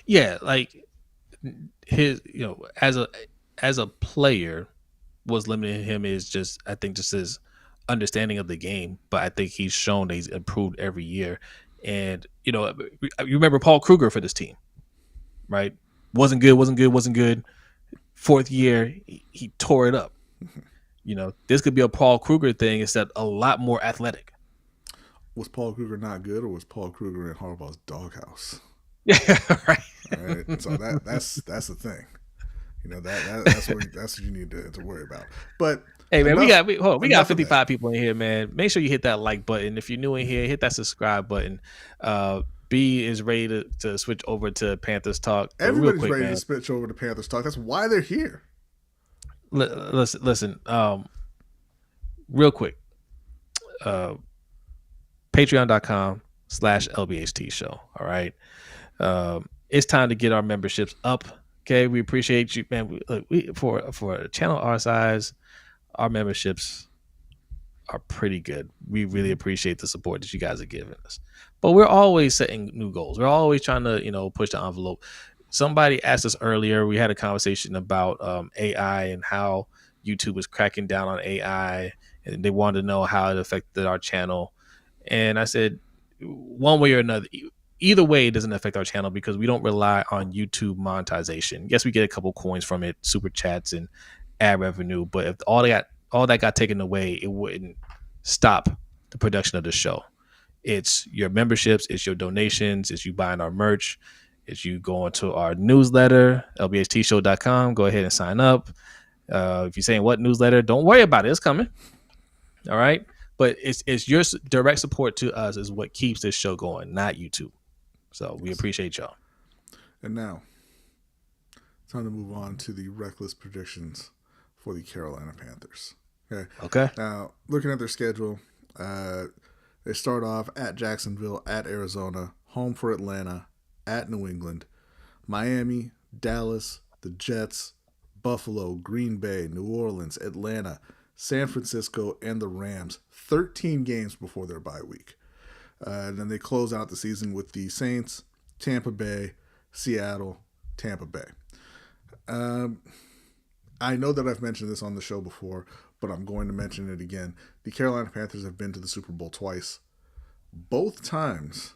Yeah, like his, as a player, was limiting him is just his understanding of the game. But I think he's shown that he's improved every year. And you remember Paul Kruger for this team, right? Wasn't good. Fourth year, he tore it up. This could be a Paul Kruger thing, except a lot more athletic. Was Paul Kruger not good, or was Paul Kruger in Harbaugh's doghouse? Yeah, right. All right. So that's the thing. That's what you need to worry about. But hey, man, we got 55 people in here, man. Make sure you hit that like button. If you're new in here, hit that subscribe button. B is ready to switch over to Panthers talk. Everybody's ready to switch over to Panthers talk. That's why they're here. Listen. Real quick. Patreon.com/LBHTShow. All right. It's time to get our memberships up. Okay, we appreciate you, man. For a channel our size, our memberships are pretty good. We really appreciate the support that you guys are giving us. But we're always setting new goals. We're always trying to, push the envelope. Somebody asked us earlier. We had a conversation about AI and how YouTube was cracking down on AI, and they wanted to know how it affected our channel. And I said, one way or another, either way, it doesn't affect our channel because we don't rely on YouTube monetization. Yes, we get a couple coins from it, super chats and ad revenue, but if all that got taken away, it wouldn't stop the production of the show. It's your memberships, it's your donations, it's you buying our merch, it's you going to our newsletter, lbhtshow.com. Go ahead and sign up. If you're saying what newsletter, don't worry about it. It's coming. All right. But it's your direct support to us is what keeps this show going, not YouTube. So we appreciate y'all. And now, time to move on to the reckless predictions for the Carolina Panthers. Okay. Now, looking at their schedule, they start off at Jacksonville, at Arizona, home for Atlanta, at New England, Miami, Dallas, the Jets, Buffalo, Green Bay, New Orleans, Atlanta, San Francisco, and the Rams. 13 games before their bye week. And then they close out the season with the Saints, Tampa Bay, Seattle, Tampa Bay. I know that I've mentioned this on the show before, but I'm going to mention it again. The Carolina Panthers have been to the Super Bowl twice. Both times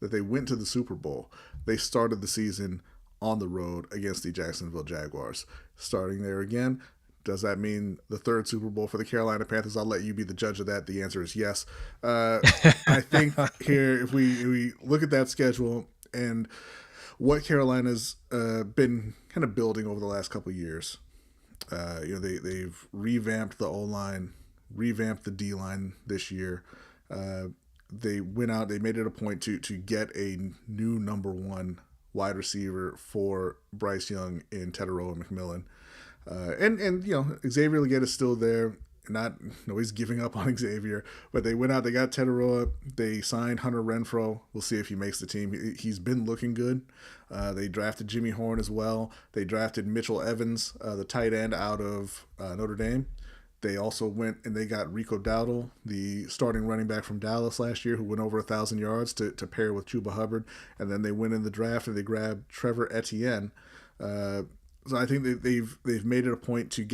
that they went to the Super Bowl, they started the season on the road against the Jacksonville Jaguars. Starting there again, does that mean the third Super Bowl for the Carolina Panthers? I'll let you be the judge of that. The answer is yes. I think here, if we look at that schedule and what Carolina's been kind of building over the last couple of years, they've revamped the O-line, revamped the D-line this year. They went out, they made it a point to get a new number one wide receiver for Bryce Young in Teteroa McMillan. And Xavier Legette is still there. Nobody's giving up on Xavier, but they went out, they got Teteroa, they signed Hunter Renfrow. We'll see if he makes the team. He's been looking good. They drafted Jimmy Horn as well. They drafted Mitchell Evans, the tight end out of Notre Dame. They also went and they got Rico Dowdle, the starting running back from Dallas last year, who went over 1,000 yards to pair with Chuba Hubbard. And then they went in the draft and they grabbed Trevor Etienne. So I think they've made it a point to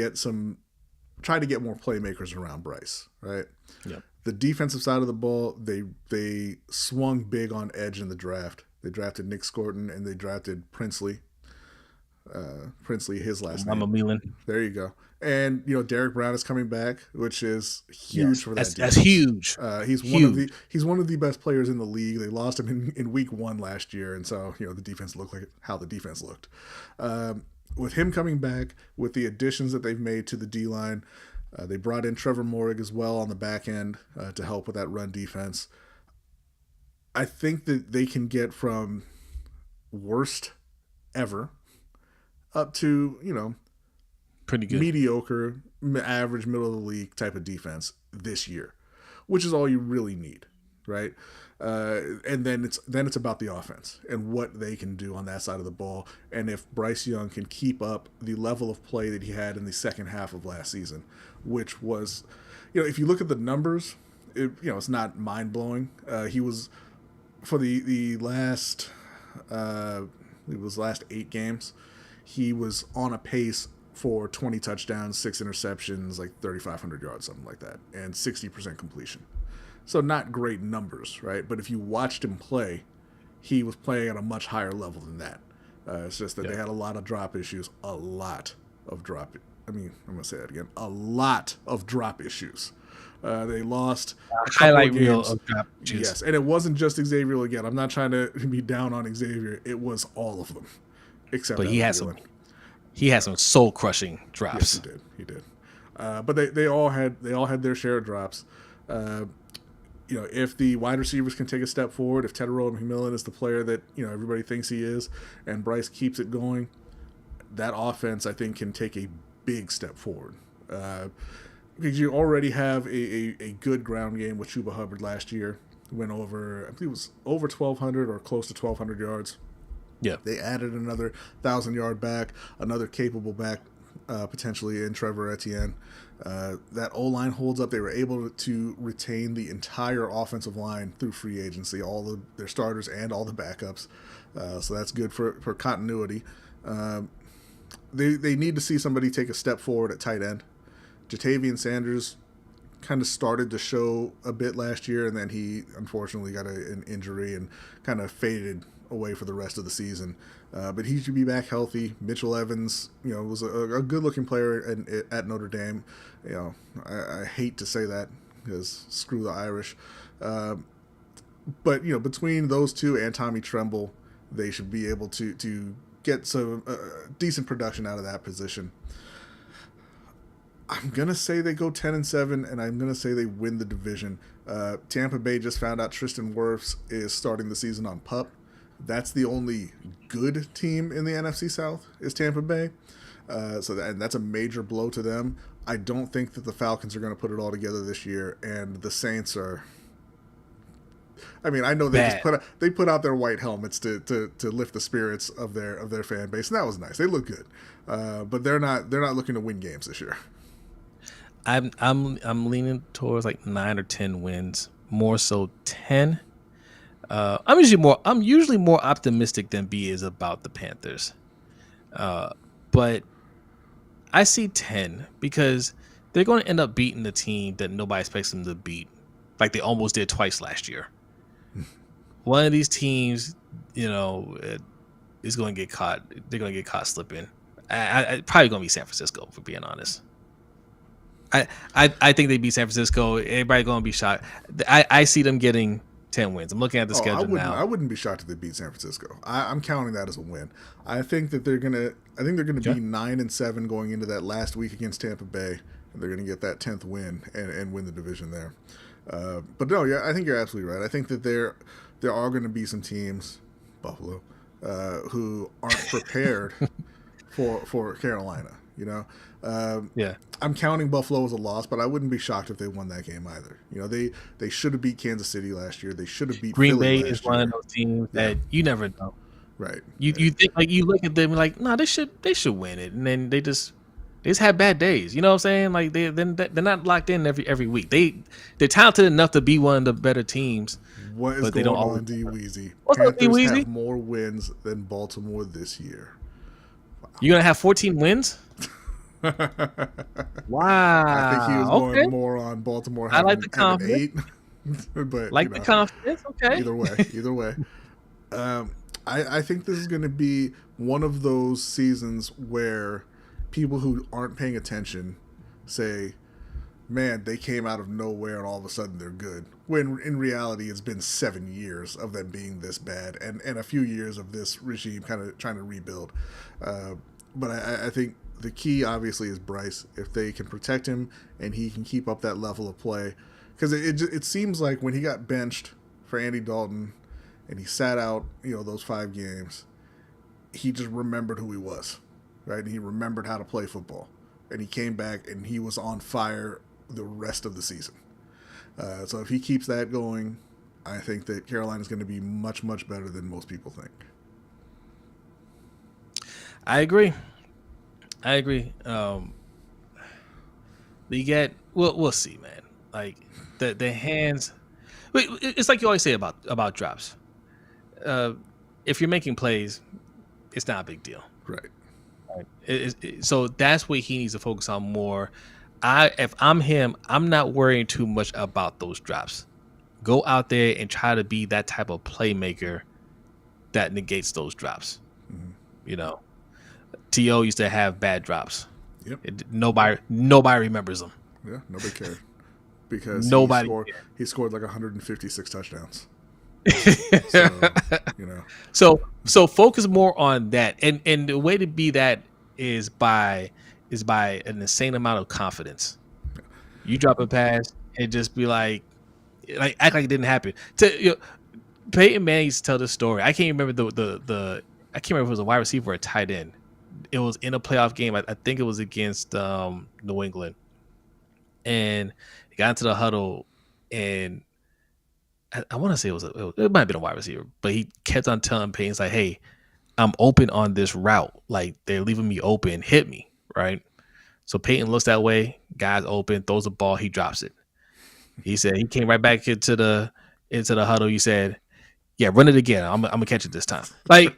try to get more playmakers around Bryce, right? Yeah. The defensive side of the ball, they swung big on edge in the draft. They drafted Nick Scorton and they drafted Princely. His last name. Milan. There you go. And Derek Brown is coming back, which is huge for that defense. That's huge. He's one of the best players in the league. They lost him in week 1 last year, and so the defense looked like how the defense looked. With him coming back, with the additions that they've made to the D-line, they brought in Trevor Morig as well on the back end to help with that run defense. I think that they can get from worst ever up to, pretty good, mediocre, average, middle of the league type of defense this year, which is all you really need, right? And then it's about the offense and what they can do on that side of the ball, and if Bryce Young can keep up the level of play that he had in the second half of last season, which was, if you look at the numbers, it's not mind blowing. He was for the last last 8 games, he was on a pace for 20 touchdowns, 6 interceptions, like 3,500 yards, something like that, and 60% completion. So not great numbers, right? But if you watched him play, he was playing at a much higher level than that. It's just that they had a lot of drop issues, a lot of drop issues. They lost a highlight reel games. of drop issues. Yes, and it wasn't just Xavier again. I'm not trying to be down on Xavier. It was all of them, except but he had some soul crushing drops. Yes, he did. But they all had their share of drops. If the wide receivers can take a step forward, if Teteroa McMillan is the player that everybody thinks he is, and Bryce keeps it going, that offense I think can take a big step forward. Because you already have a good ground game with Chuba Hubbard last year. Went over, I believe it was over 1,200 or close to 1,200 yards. Yeah. They added another 1,000-yard back, another capable back potentially in Trevor Etienne. That O-line holds up. They were able to retain the entire offensive line through free agency, all of their starters and all the backups. So that's good for continuity. They need to see somebody take a step forward at tight end. Jatavian Sanders kind of started to show a bit last year, and then he unfortunately got an injury and kind of faded away for the rest of the season. But he should be back healthy. Mitchell Evans, was a good-looking player at Notre Dame. I hate to say that because screw the Irish. But between those two and Tommy Tremble, they should be able to get some decent production out of that position. I'm gonna say they go 10-7, and I'm gonna say they win the division. Tampa Bay just found out Tristan Wirfs is starting the season on PUP. That's the only good team in the NFC South is Tampa Bay. And that's a major blow to them. I don't think that the Falcons are going to put it all together this year, and the Saints are. I mean, I know they Bad. just put out their white helmets to lift the spirits of their fan base, and that was nice. They look good, but they're not looking to win games this year. I'm leaning towards like 9 or 10 wins, more so 10. I'm usually more optimistic than B is about the Panthers, but I see 10 because they're going to end up beating the team that nobody expects them to beat, like they almost did twice last year. One of these teams, is going to get caught. They're going to get caught slipping. I probably going to be San Francisco, for being honest. I think they beat San Francisco. Everybody going to be shocked. I see them getting 10 wins. I'm looking at the schedule now. I wouldn't be shocked if they beat San Francisco. I'm counting that as a win. I think they're gonna be 9-7 going into that last week against Tampa Bay, and they're gonna get that 10th win and win the division there. But no, yeah, I think you're absolutely right. I think that there are going to be some teams, Buffalo, who aren't prepared for Carolina. Yeah. I'm counting Buffalo as a loss, but I wouldn't be shocked if they won that game either. They should have beat Kansas City last year. They should have beat Green Philly Bay is last year. one of those teams that you never know. Right. You think, like, you look at them like, no, they should win it, and then they just have bad days. You know what I'm saying? Like they're not locked in every week. They're talented enough to be one of the better teams. What is going on, D Weezy? What's up, D Panthers Weezy? have more wins than Baltimore this year. Wow. You're gonna have 14 wins? Wow. I think he was going more on Baltimore having, I like the confidence. 8. But the confidence. Okay. Either way. I think this is going to be one of those seasons where people who aren't paying attention say, man, they came out of nowhere and all of a sudden they're good. When in reality, it's been 7 years of them being this bad and a few years of this regime kind of trying to rebuild. But I think the key, obviously, is Bryce. If they can protect him and he can keep up that level of play. Because it seems like when he got benched for Andy Dalton and he sat out, those 5 games, he just remembered who he was, right? And he remembered how to play football. And he came back and he was on fire the rest of the season. So if he keeps that going, I think that Carolina's going to be much, much better than most people think. I agree. We'll see, man. Like the hands. It's like you always say about drops. If you're making plays, it's not a big deal. Right. So that's what he needs to focus on more. If I'm him, I'm not worrying too much about those drops. Go out there and try to be that type of playmaker that negates those drops. Mm-hmm. T.O. used to have bad drops. Yep. Nobody remembers them. Yeah, nobody cared because he scored like 156 touchdowns. So focus more on that, and the way to be that is by an insane amount of confidence. You drop a pass and just be like act like it didn't happen. Peyton Manning used to tell this story. I can't remember I can't remember if it was a wide receiver or a tight end. It was in a playoff game. I think it was against New England, and he got into the huddle, and I want to say it might have been a wide receiver, but he kept on telling Peyton, like, "Hey, I'm open on this route. Like, they're leaving me open. Hit me, right?" So Peyton looks that way. Guy's open, throws the ball, he drops it. He said he came right back into the huddle. He said, "Yeah, run it again. I'm gonna catch it this time." Like,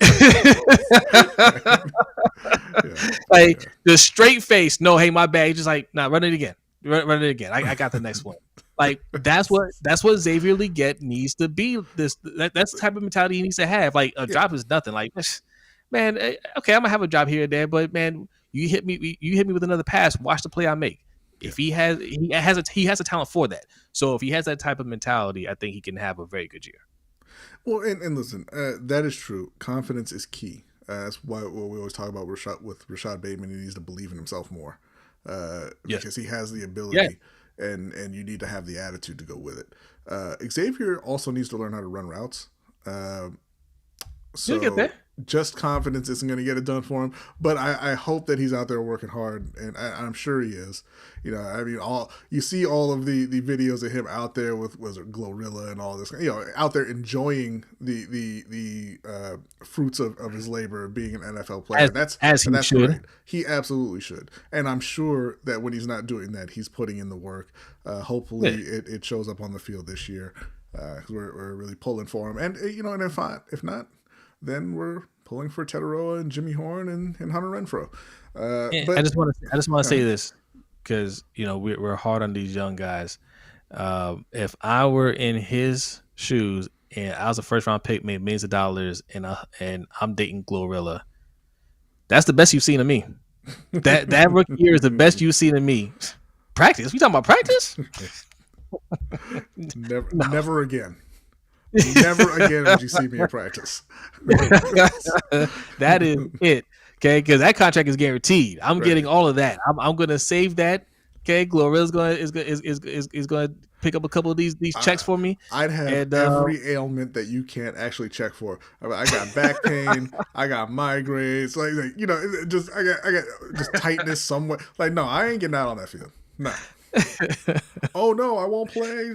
the straight face. No, hey, my bad. He's just like, nah, run it again. Run it again. I got the next one. Like, that's what Xavier Legette needs to be. That's the type of mentality he needs to have. Like, a drop is nothing. Like, man, okay, I'm gonna have a drop here and there, but man, you hit me with another pass. Watch the play I make. If he has a talent for that. So if he has that type of mentality, I think he can have a very good year. Well, and listen, that is true. Confidence is key. That's why we always talk about with Rashad Bateman. He needs to believe in himself more. Yes. because he has the Yeah. ability, and you need to have the attitude to go with it. Xavier also needs to learn how to run routes. Uh, You'll get so there. just confidence isn't going to get it done for him, but I hope that he's out there working hard, and I'm sure he is. You know, I mean, all you see all of the videos of him out there with was it Glorilla and all this, you know, out there enjoying the fruits of his labor being an NFL player. As he That's should. great. He absolutely should, and I'm sure that when he's not doing that, he's putting in the work. Hopefully, it shows up on the field this year. We're really pulling for him, and you know, and if not, then we're pulling for Tetaroa and Jimmy Horn and Hunter Renfro. But I just want to say this because you know we're hard on these young guys. If I were in his shoes and I was a first round pick, made millions of dollars, and I'm dating Glorilla, that's the best you've seen of me. That rookie year is the best you've seen of me. Practice? We talking about practice? Never again. Never again would you see me in practice. That is it. Okay, because that contract is guaranteed. I'm getting all of that. I'm going to save that. Okay, Glorilla's is going to pick up a couple of these checks for me. I'd have every ailment that you can't actually check for. I got back pain. I got migraines. Like you know, I got just tightness somewhere. Like no, I ain't getting out on that field. No. Oh no, I won't play.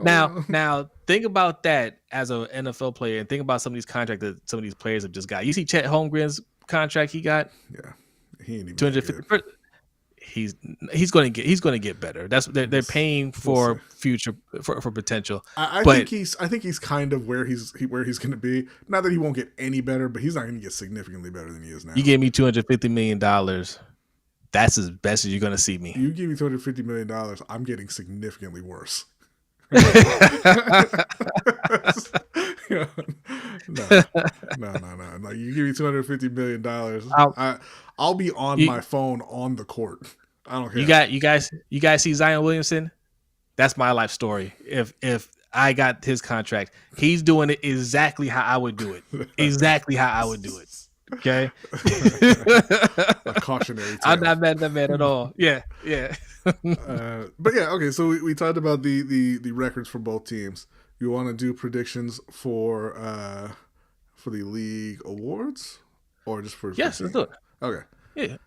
Now think about that as an NFL player, and think about some of these contracts that some of these players have just got. You see Chet Holmgren's contract he got. Yeah, he ain't even 250. He's going to get better. They're paying for future for potential. I think he's kind of where he's going to be. Not that he won't get any better, but he's not going to get significantly better than he is now. You gave me $250 million. That's as best as you're going to see me. You give me $250 million, I'm getting significantly worse. No. Like you give me $250 million, I'll be on my phone on the court. I don't care. You guys see Zion Williamson? That's my life story. If I got his contract, he's doing it exactly how I would do it. Exactly how I would do it. Okay. A cautionary tale. I'm not mad at that man at all. Yeah. But yeah, okay. So we talked about the records for both teams. You want to do predictions for the league awards, or just for yes, let's do it. Okay. Yeah.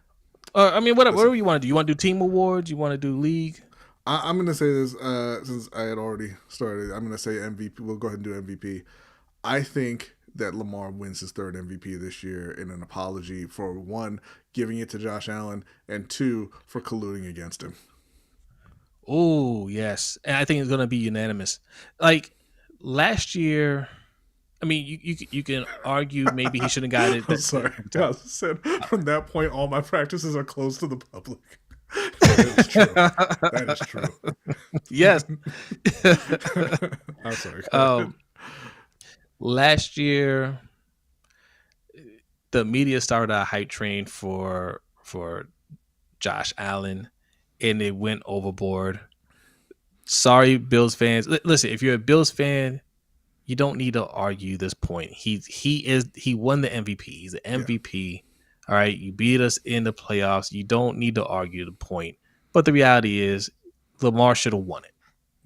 I mean, whatever you want to do. You want to do team awards? You want to do league? I'm going to say this since I had already started. I'm going to say MVP. We'll go ahead and do MVP. I think that Lamar wins his third MVP this year in an apology for one, giving it to Josh Allen, and two, for colluding against him. Oh, yes. And I think it's going to be unanimous. Like last year, I mean, you can argue maybe he shouldn't have got it. I'm sorry. I said from that point, all my practices are closed to the public. That is true. That is true. Yes. I'm sorry. Last year, the media started a hype train for Josh Allen, and it went overboard. Sorry, Bills fans. Listen, if you're a Bills fan, you don't need to argue this point. He won the MVP. He's the MVP. Yeah. All right, you beat us in the playoffs. You don't need to argue the point. But the reality is, Lamar should have won it.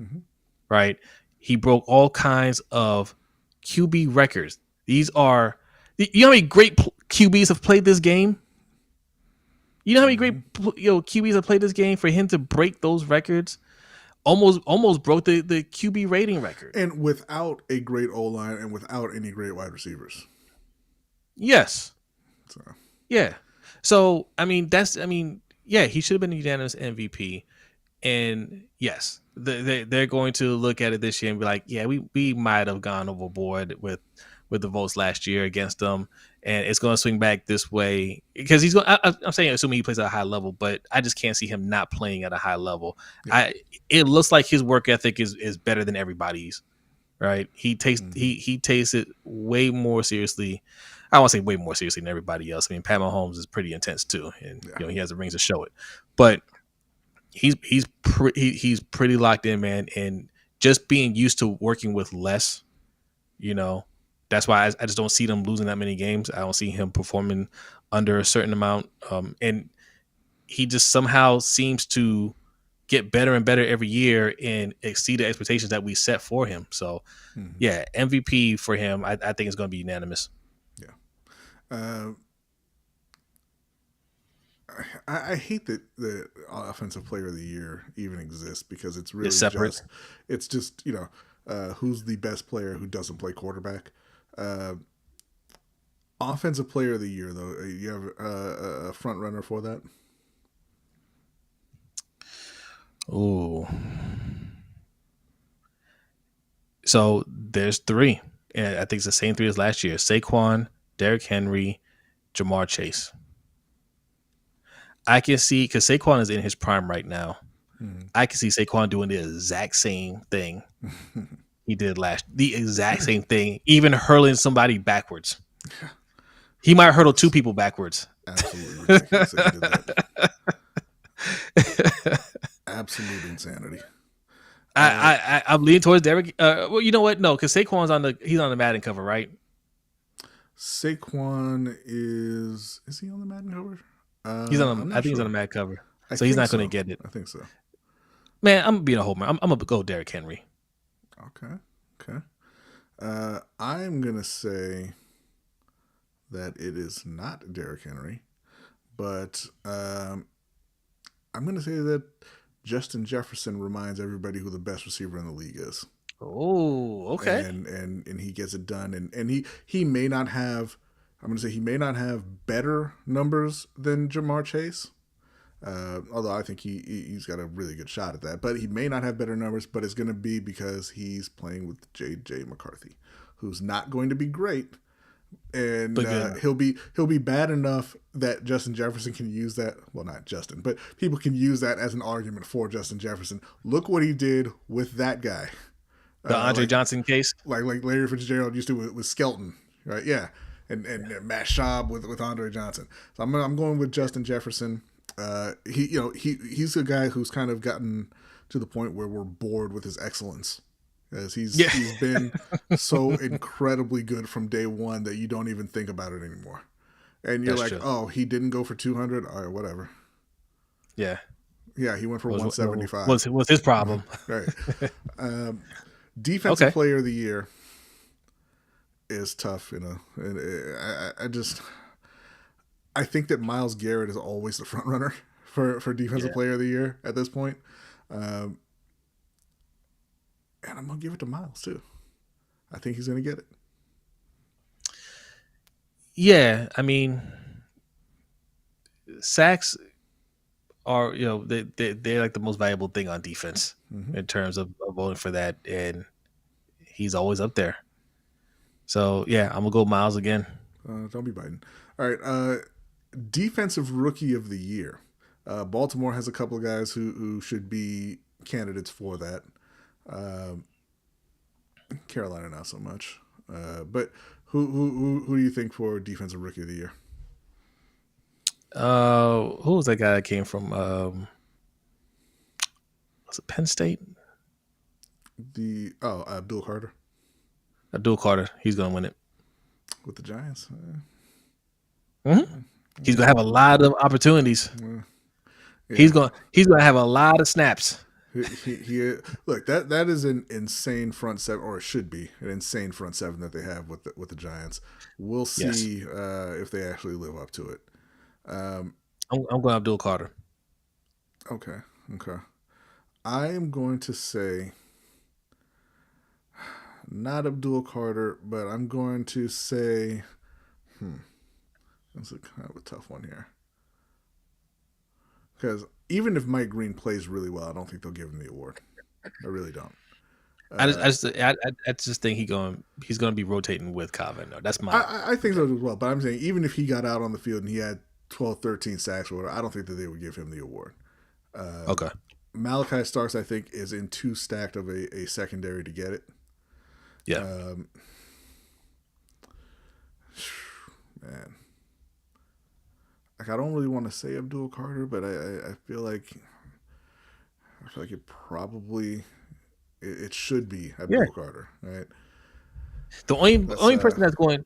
Mm-hmm. Right? He broke all kinds of QB records. These are, you know how many great QBs have played this game? You know how many great QBs have played this game? For him to break those records, almost broke the QB rating record. And without a great O-line and without any great wide receivers. Yes. Yeah. So, he should have been a unanimous MVP. And yes, they're going to look at it this year and be like, yeah, we might have gone overboard with the votes last year against them, and it's going to swing back this way because he's going. I'm saying assuming he plays at a high level, but I just can't see him not playing at a high level. Yeah. It looks like his work ethic is better than everybody's. Right? He takes he takes it way more seriously. I don't want to say way more seriously than everybody else. I mean, Pat Mahomes is pretty intense too, and he has the rings to show it, but. He's pretty locked in, man, and just being used to working with less, that's why I just don't see them losing that many games. I don't see him performing under a certain amount, and he just somehow seems to get better and better every year and exceed the expectations that we set for him. So, yeah, MVP for him, I think it's going to be unanimous. Yeah. I hate that the offensive player of the year even exists because it's really separate. It's just, who's the best player who doesn't play quarterback. Offensive player of the year, though, you have a front runner for that? Ooh. So there's three. And I think it's the same three as last year. Saquon, Derrick Henry, Jamar Chase. I can see, because Saquon is in his prime right now. I can see Saquon doing the exact same thing he did the exact same thing, even hurling somebody backwards. He might hurdle two people backwards. Absolutely ridiculous that he did that. Absolute insanity. I'm leaning towards Derrick. Well, you know what? No, because Saquon's he's on the Madden cover, right? Saquon is he on the Madden cover? He's on. I think he's on the Madden cover, so he's not going to get it. I think so. Man, I'm being a homer. I'm gonna go Derrick Henry. Okay. I'm gonna say that it is not Derrick Henry, but I'm gonna say that Justin Jefferson reminds everybody who the best receiver in the league is. Oh, okay. And he gets it done, and he may not have. I'm gonna say he may not have better numbers than Jamar Chase. Although I think he's got a really good shot at that. But he may not have better numbers, but it's going to be because he's playing with J.J. McCarthy, who's not going to be great. And he'll be bad enough that Justin Jefferson can use that. Well, not Justin, but people can use that as an argument for Justin Jefferson. Look what he did with that guy. The Andre Johnson case? Like Larry Fitzgerald used to with Skelton, right? Yeah. And Matt Schaub with Andre Johnson. So I'm going with Justin Jefferson. He's a guy who's kind of gotten to the point where we're bored with his excellence, as he's been so incredibly good from day one that you don't even think about it anymore, and you're That's like, true. Oh, he didn't go for 200, all right, whatever. Yeah, he went for 175. What's his problem? Right. Defensive player of the year is tough, and I think that Myles Garrett is always the front runner for defensive player of the year at this point. And I'm going to give it to Myles too. I think he's going to get it. Yeah. I mean, sacks are, they're like the most valuable thing on defense in terms of voting for that. And he's always up there. So yeah, I'm going to go Myles again. Don't be biting. All right. Defensive Rookie of the Year. Baltimore has a couple of guys who should be candidates for that. Carolina not so much. But who do you think for Defensive Rookie of the Year? Who was that guy that came from? Was it Penn State? Abdul Carter. Abdul Carter. He's gonna win it with the Giants. He's gonna have a lot of opportunities. Yeah. He's gonna have a lot of snaps. He look, that is an insane front seven, or it should be an insane front seven that they have with the Giants. We'll see if they actually live up to it. I'm going Abdul Carter. Okay. I am going to say not Abdul Carter, but I'm going to say, that's kind of a tough one here. Because even if Mike Green plays really well, I don't think they'll give him the award. I really don't. I just think he's going to be rotating with Calvin. No, that's my. I think so as well. But I'm saying even if he got out on the field and he had 12, 13 sacks or whatever, I don't think that they would give him the award. Okay. Malachi Starks, I think, is in too stacked of a secondary to get it. Yeah. Man. Like, I don't really want to say Abdul Carter, but I feel like it should be Abdul Carter, right? The only person that's going,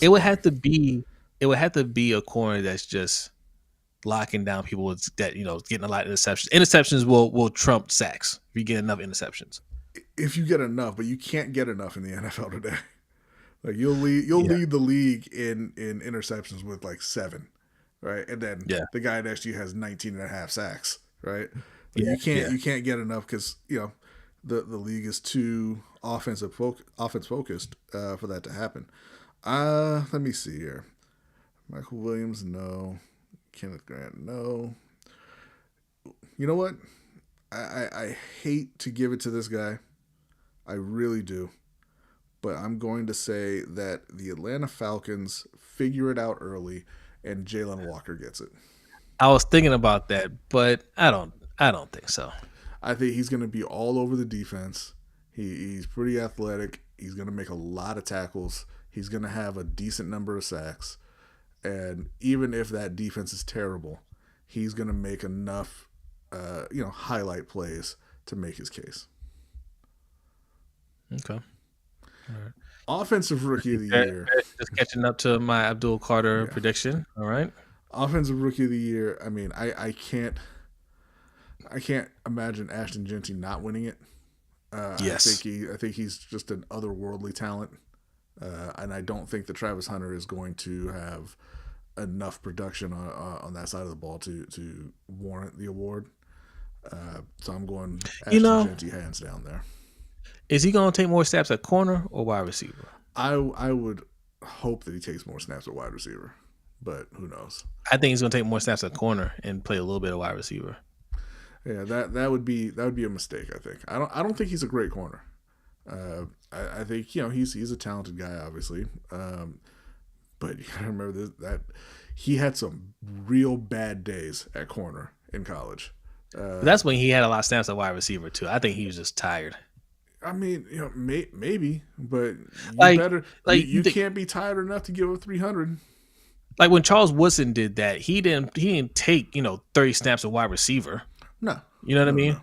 it would have to be a corner that's just locking down people with that, getting a lot of interceptions. Interceptions will trump sacks if you get enough interceptions. If you get enough, but you can't get enough in the NFL today. Like you'll lead the league in interceptions with like 7, right? And then the guy next to you has 19 and a half sacks, right? Like you can't get enough because the league is too offense focused for that to happen. Let me see here. Michael Williams, no. Kenneth Grant, no. You know what? I hate to give it to this guy. I really do. But I'm going to say that the Atlanta Falcons figure it out early and Jalen Walker gets it. I was thinking about that, but I don't think so. I think he's going to be all over the defense. He's pretty athletic. He's going to make a lot of tackles. He's going to have a decent number of sacks. And even if that defense is terrible, he's going to make enough highlight plays to make his case. Okay. All right. Offensive Rookie of the Year. Just catching up to my Abdul Carter prediction. All right. Offensive Rookie of the Year. I mean, I can't imagine Ashton Jeanty not winning it. Yes. I think he's just an otherworldly talent. And I don't think that Travis Hunter is going to have enough production on that side of the ball to warrant the award. So I'm going Ashton Jeanty hands down there. Is he going to take more snaps at corner or wide receiver? I would hope that he takes more snaps at wide receiver, but who knows? I think he's going to take more snaps at corner and play a little bit of wide receiver. Yeah, that would be a mistake. I think. I don't think he's a great corner. I think he's a talented guy, obviously, but you gotta remember that he had some real bad days at corner in college. That's when he had a lot of snaps at wide receiver too. I think he was just tired. I mean, maybe, but you can't be tired enough to give up 300. Like when Charles Woodson did that, he didn't take 30 snaps at wide receiver. No, you know what I mean. No.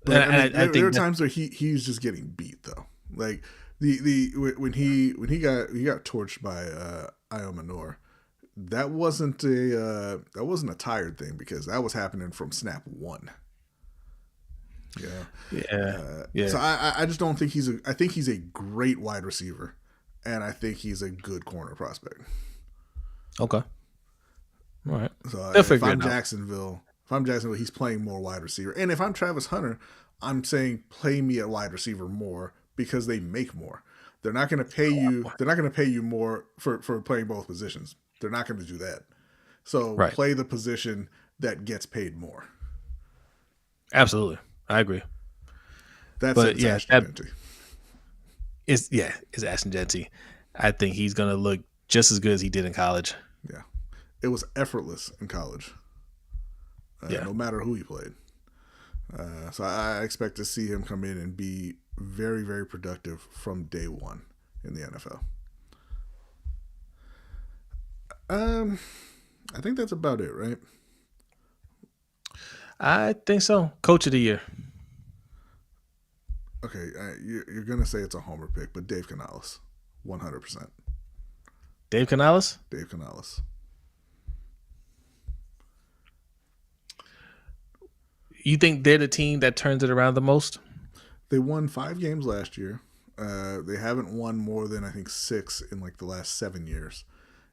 But I think there are times where he's just getting beat though. Like when he got torched by Io Manor, that wasn't a tired thing because that was happening from snap 1. Yeah. So I just don't think I think he's a great wide receiver, and I think he's a good corner prospect. Okay. All right. So if I'm Jacksonville, he's playing more wide receiver, and if I'm Travis Hunter, I'm saying play me at wide receiver more because they make more. They're not going to pay you. They're not going to pay you more for playing both positions. They're not going to do that. So play the position that gets paid more. Absolutely. I agree. It's Ashton Jeanty. It's Ashton Jeanty. I think he's going to look just as good as he did in college. Yeah. It was effortless in college. No matter who he played. So I expect to see him come in and be very, very productive from day one in the NFL. I think that's about it, right? I think so. Coach of the Year. Okay, you're going to say it's a homer pick, but Dave Canales, 100%. Dave Canales? Dave Canales. You think they're the team that turns it around the most? They won 5 games last year. They haven't won more than, I think, 6 in like the last 7 years.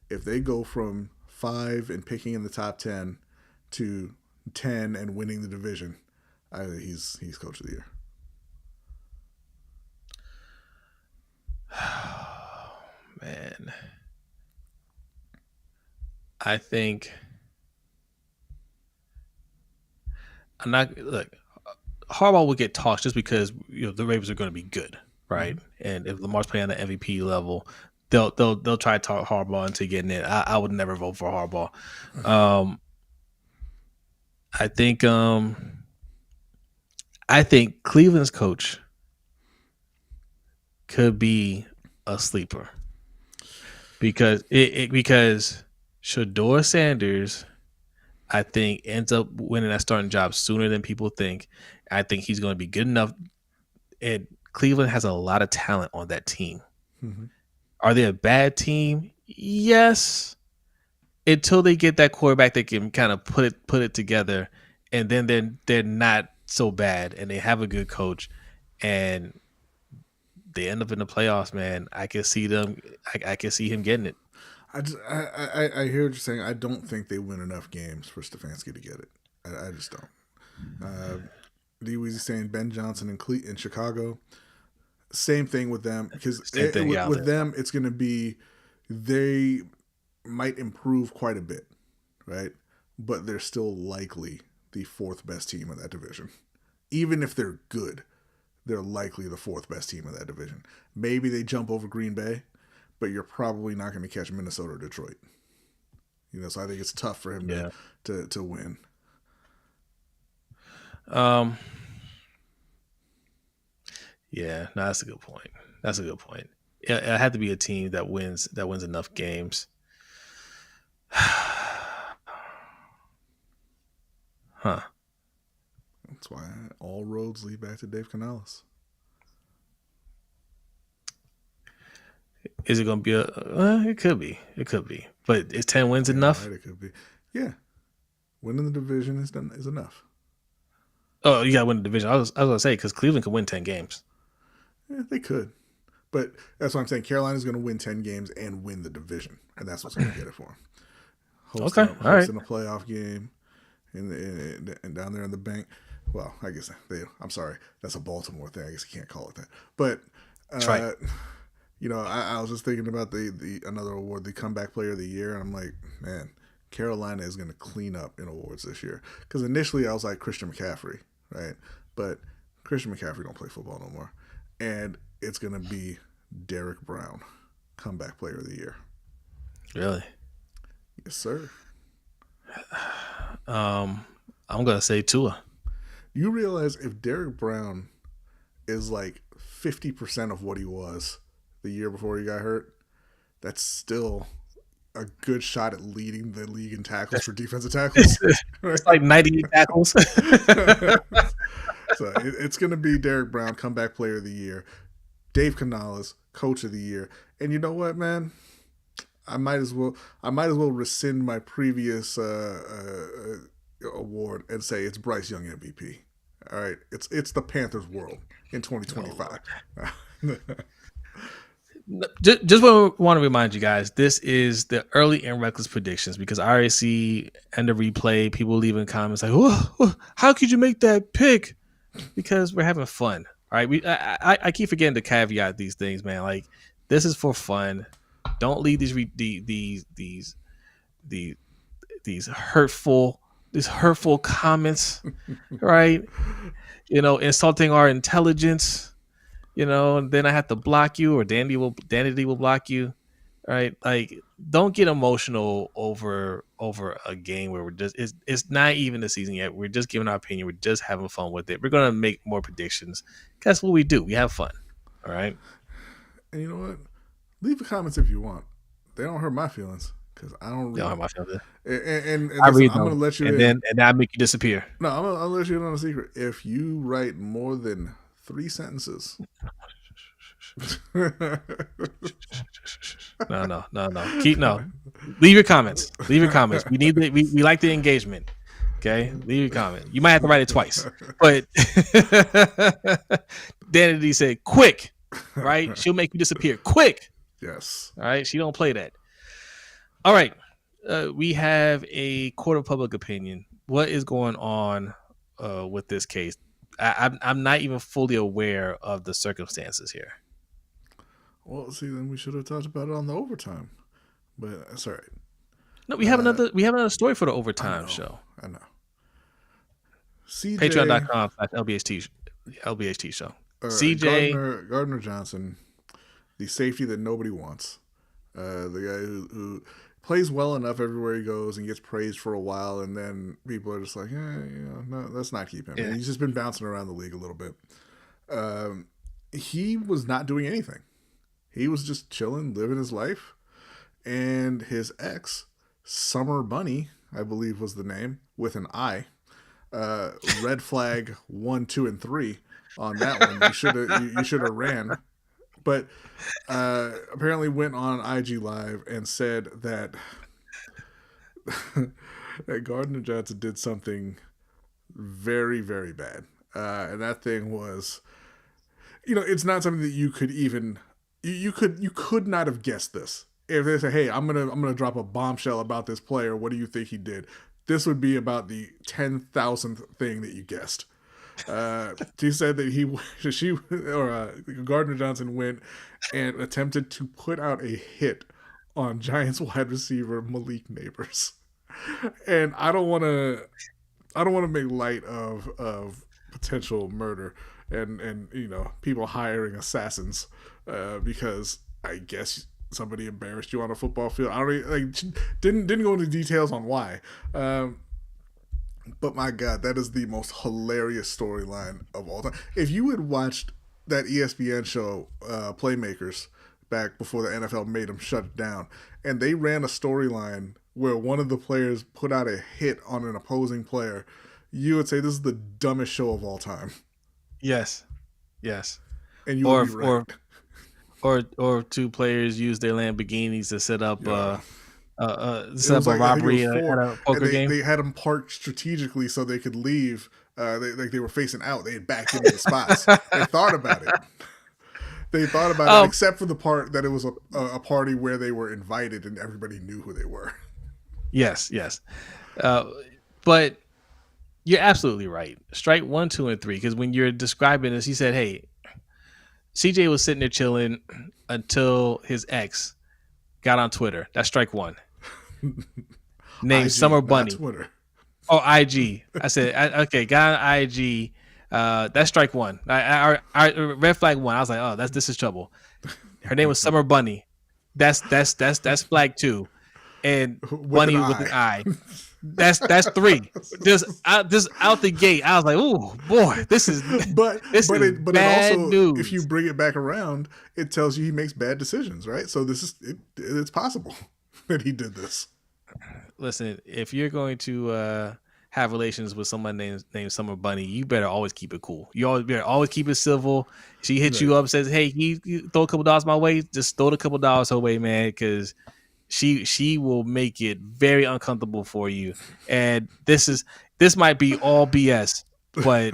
If they go from 5 and picking in the top 10 to 10 and winning the division, he's Coach of the Year. Oh, man. I think Harbaugh will get tossed just because the Ravens are going to be good, right? Mm-hmm. And if Lamar's playing on the MVP level, they'll try to talk Harbaugh into getting it. I would never vote for Harbaugh. I think Cleveland's coach could be a sleeper because Shedeur Sanders, I think, ends up winning that starting job sooner than people think. I think he's going to be good enough. And Cleveland has a lot of talent on that team. Mm-hmm. Are they a bad team? Yes. until they get that quarterback that can kind of put it together, and then they're not so bad, and they have a good coach, and they end up in the playoffs. Man, I can see them. I can see him getting it. I hear what you're saying. I don't think they win enough games for Stefanski to get it. I just don't. D Weezy saying Ben Johnson in Chicago. Same thing with them, because with them it's going to be, they might improve quite a bit, right? But they're still likely the fourth best team in that division. Even if they're good, they're likely the fourth best team in that division. Maybe they jump over Green Bay, but you're probably not going to catch Minnesota or Detroit. So I think it's tough for him to win. Yeah, no, that's a good point. That's a good point. It had to be a team that wins enough games. Huh. That's why all roads lead back to Dave Canales. Is it going to be it could be. It could be. But is 10 wins enough? Right, it could be. Yeah. Winning the division is enough. Oh, you got to win the division. I was going to say, because Cleveland could win 10 games. Yeah, they could. But that's what I'm saying. Carolina's going to win 10 games and win the division. And that's what's going to get it for them. Hosting a playoff game and down there in the bank. Well, I guess I'm sorry. That's a Baltimore thing. I guess you can't call it that. But, that's right. I was just thinking about the another award, the comeback player of the year. And I'm like, man, Carolina is going to clean up in awards this year. Because initially I was like Christian McCaffrey, right? But Christian McCaffrey don't play football no more. And it's going to be Derek Brown, comeback player of the year. Really? Yes, sir. I'm going to say Tua. You realize if Derek Brown is like 50% of what he was the year before he got hurt, that's still a good shot at leading the league in tackles for defensive tackles. It's like 98 tackles. So it's going to be Derek Brown, comeback player of the year. Dave Canales, coach of the year. And you know what, man? I might as well rescind my previous award and say it's Bryce Young MVP. All right, it's the Panthers world in 2025. Just want to remind you guys, this is the early and reckless predictions, because I already see end of replay people leaving comments like, oh, how could you make that pick? Because we're having fun. All right, I keep forgetting to caveat these things, man. Like, this is for fun. Don't leave these hurtful comments, right? Insulting our intelligence. And then I have to block you, or Dandy will block you, right? Like, don't get emotional over a game where it's not even the season yet. We're just giving our opinion. We're just having fun with it. We're gonna make more predictions. That's what we do. We have fun. All right. And you know what? Leave the comments if you want. They don't hurt my feelings, because I don't read. They don't hurt my feelings. And I read I'm gonna let you and in. then I make you disappear. No, I'll let you in on a secret. If you write more than 3 sentences. No. Leave your comments. We need we like the engagement. Okay, leave your comment. You might have to write it twice, but Danity said, "Quick, right? She'll make you disappear. Quick." Yes. All right. She don't play that. All right. We have a court of public opinion. What is going on with this case? I'm not even fully aware of the circumstances here. Well, see, then we should have talked about it on the overtime, but that's all right. No, we have another story for the overtime show. I know. CJ, Patreon.com/LBHT show. CJ Gardner Johnson, the safety that nobody wants, the guy who plays well enough everywhere he goes and gets praised for a while, and then people are just like, no, let's not keep him. Yeah. And he's just been bouncing around the league a little bit. He was not doing anything. He was just chilling, living his life. And his ex, Summer Bunny, I believe was the name, with an I, red flag 1, 2, and 3 on that one. You should have ran. But apparently went on IG Live and said that Gardner Johnson did something very, very bad. And that thing was, it's not something that you could even, you could not have guessed this. If they say, "Hey, I'm gonna drop a bombshell about this player. What do you think he did?" This would be about the 10,000th thing that you guessed. She said that Gardner Johnson went and attempted to put out a hit on Giants wide receiver Malik Nabers, and I don't want to make light of potential murder and people hiring assassins because I guess somebody embarrassed you on a football field. I don't really, didn't go into details on why. But my God, that is the most hilarious storyline of all time. If you had watched that ESPN show, Playmakers, back before the NFL made them shut it down, and they ran a storyline where one of the players put out a hit on an opposing player, you would say this is the dumbest show of all time. Yes. And you would be right. Or two players use their Lamborghinis to set up Yeah. set up a robbery at a poker game. They had them parked strategically so they could leave. They were facing out. They had backed into the spots. They thought about it. It, except for the part that it was a party where they were invited and everybody knew who they were. Yes. But you're absolutely right. Strike 1, 2, and 3. Because when you're describing this, he said, "Hey, CJ was sitting there chilling until his ex got on Twitter." That's strike 1. Named IG, Summer Bunny. Twitter. Oh, IG. I said, okay, got on IG. That's strike 1. I red flag 1. I was like, oh, this is trouble. Her name was Summer Bunny. That's flag 2. And Bunny with an I. That's 3. Just out the gate, I was like, "Oh boy, this is but bad it also news." If you bring it back around, it tells you he makes bad decisions, right? So it's possible that he did this. Listen, if you're going to have relations with someone named Summer Bunny, you better always keep it cool. You better always keep it civil. She hits you up, says, "Hey, you throw a couple dollars my way." Just throw a couple dollars her way, man, because she will make it very uncomfortable for you. And this might be all BS, but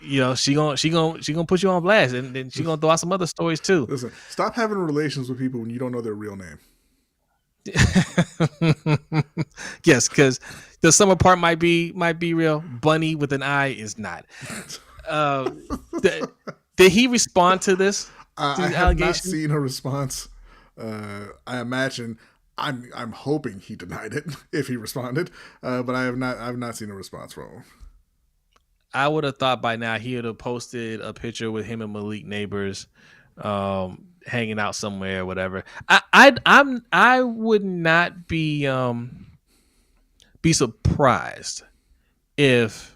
she gonna put you on blast, and then she gonna throw out some other stories too. Listen, stop having relations with people when you don't know their real name. Yes, because the summer part might be real. Bunny with an I is not. Did he respond to this? I have not seen a response. I imagine I'm hoping he denied it if he responded, but I've not seen a response from him. I would have thought by now he would have posted a picture with him and Malik Nabers hanging out somewhere or whatever. I would not be surprised if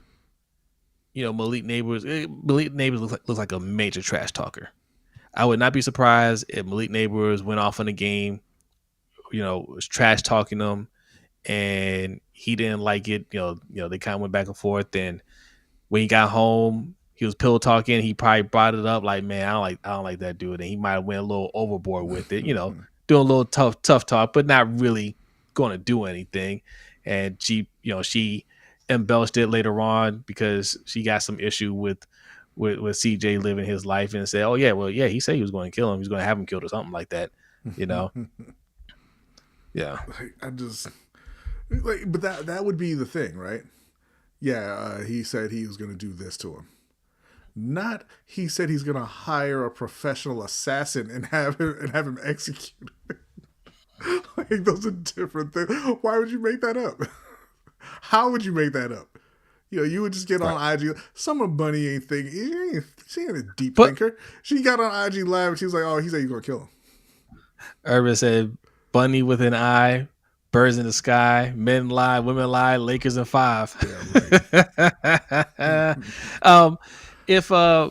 Malik Nabers looks like a major trash talker. I would not be surprised if Malik Nabers went off in the game, was trash talking them, and he didn't like it. They kind of went back and forth. And when he got home, he was pillow talking. He probably brought it up like, "Man, I don't like that dude," and he might have went a little overboard with it. Doing a little tough talk, but not really going to do anything. And she embellished it later on because she got some issue with CJ living his life and said, "Oh yeah, he said he was going to kill him. He was going to have him killed or something like that." Yeah. But that would be the thing, right? Yeah, he said he was going to do this to him. Not he said he's going to hire a professional assassin and have him executed. Those are different things. Why would you make that up? How would you make that up? You would just get on IG. Summer Bunny ain't thinking. She ain't a deep thinker. She got on IG Live and she was like, "Oh, he said he's going to kill him." Urban said, "Bunny with an eye, birds in the sky, men lie, women lie, Lakers in 5. Yeah, right.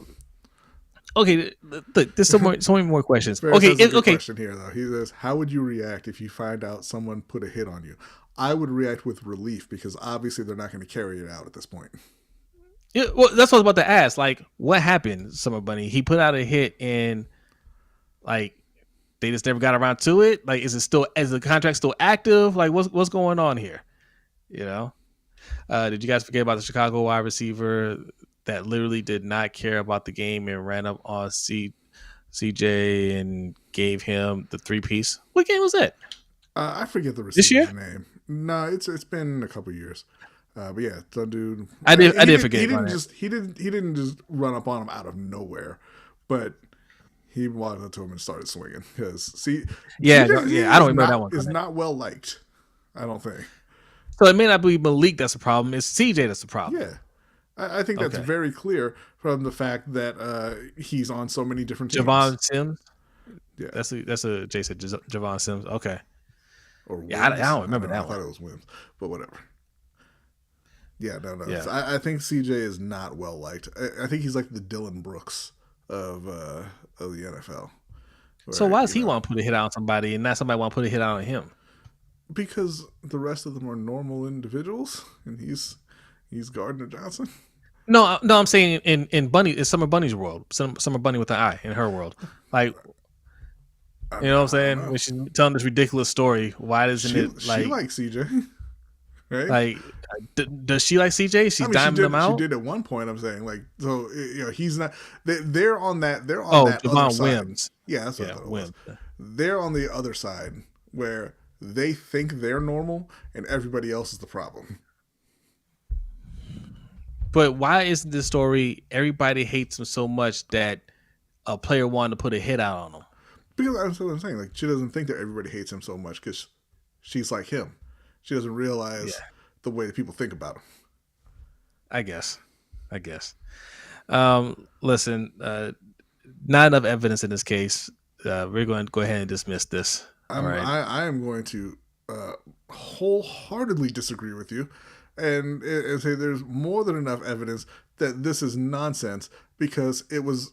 Okay, look, there's so many more questions. Question here though. He says, "How would you react if you find out someone put a hit on you?" I would react with relief because obviously they're not going to carry it out at this point. Yeah, well, that's what I was about to ask. Like, what happened, Summer Bunny? He put out a hit and, like, they just never got around to it? Like, is the contract still active? Like, what's going on here? You know, did you guys forget about the Chicago wide receiver that literally did not care about the game and ran up on CJ and gave him the 3-piece? What game was that? I forget the receiver's name. No, it's been a couple years. But yeah, some dude. I did forget. He didn't just run up on him out of nowhere, but he walked up to him and started swinging because I don't remember that one. It's not well liked. I don't think. So it may not be Malik that's the problem. It's CJ that's the problem. Yeah, I think that's very clear from the fact that he's on so many different teams. Javon Sims. Yeah, that's a Jason Javon Sims. Okay. Or I don't remember that one. I thought it was Wims, but whatever. Yeah, no. Yeah. I think CJ is not well liked. I think he's like the Dylan Brooks of the NFL. So why does he want to put a hit out on somebody and not somebody want to put a hit out on him? Because the rest of them are normal individuals, and he's Gardner Johnson. No, I'm saying in Bunny, it's Summer Bunny's world. Summer Bunny with an I in her world. Like, you know what I'm saying? When she's telling this ridiculous story, why doesn't it like? She likes CJ, right? Like, does she like CJ? She's diming them out. She did at one point. I'm saying, like, so he's not. They're on that. They're on that Javon other side. Wims. Yeah, that's what it was. They're on the other side where they think they're normal and everybody else is the problem. But why isn't this story everybody hates him so much that a player wanted to put a hit out on him? Because that's what I'm saying. Like, she doesn't think that everybody hates him so much because she's like him. She doesn't realize the way that people think about him. I guess. Listen, not enough evidence in this case. We're going to go ahead and dismiss this. I am going to wholeheartedly disagree with you and say there's more than enough evidence that this is nonsense because it was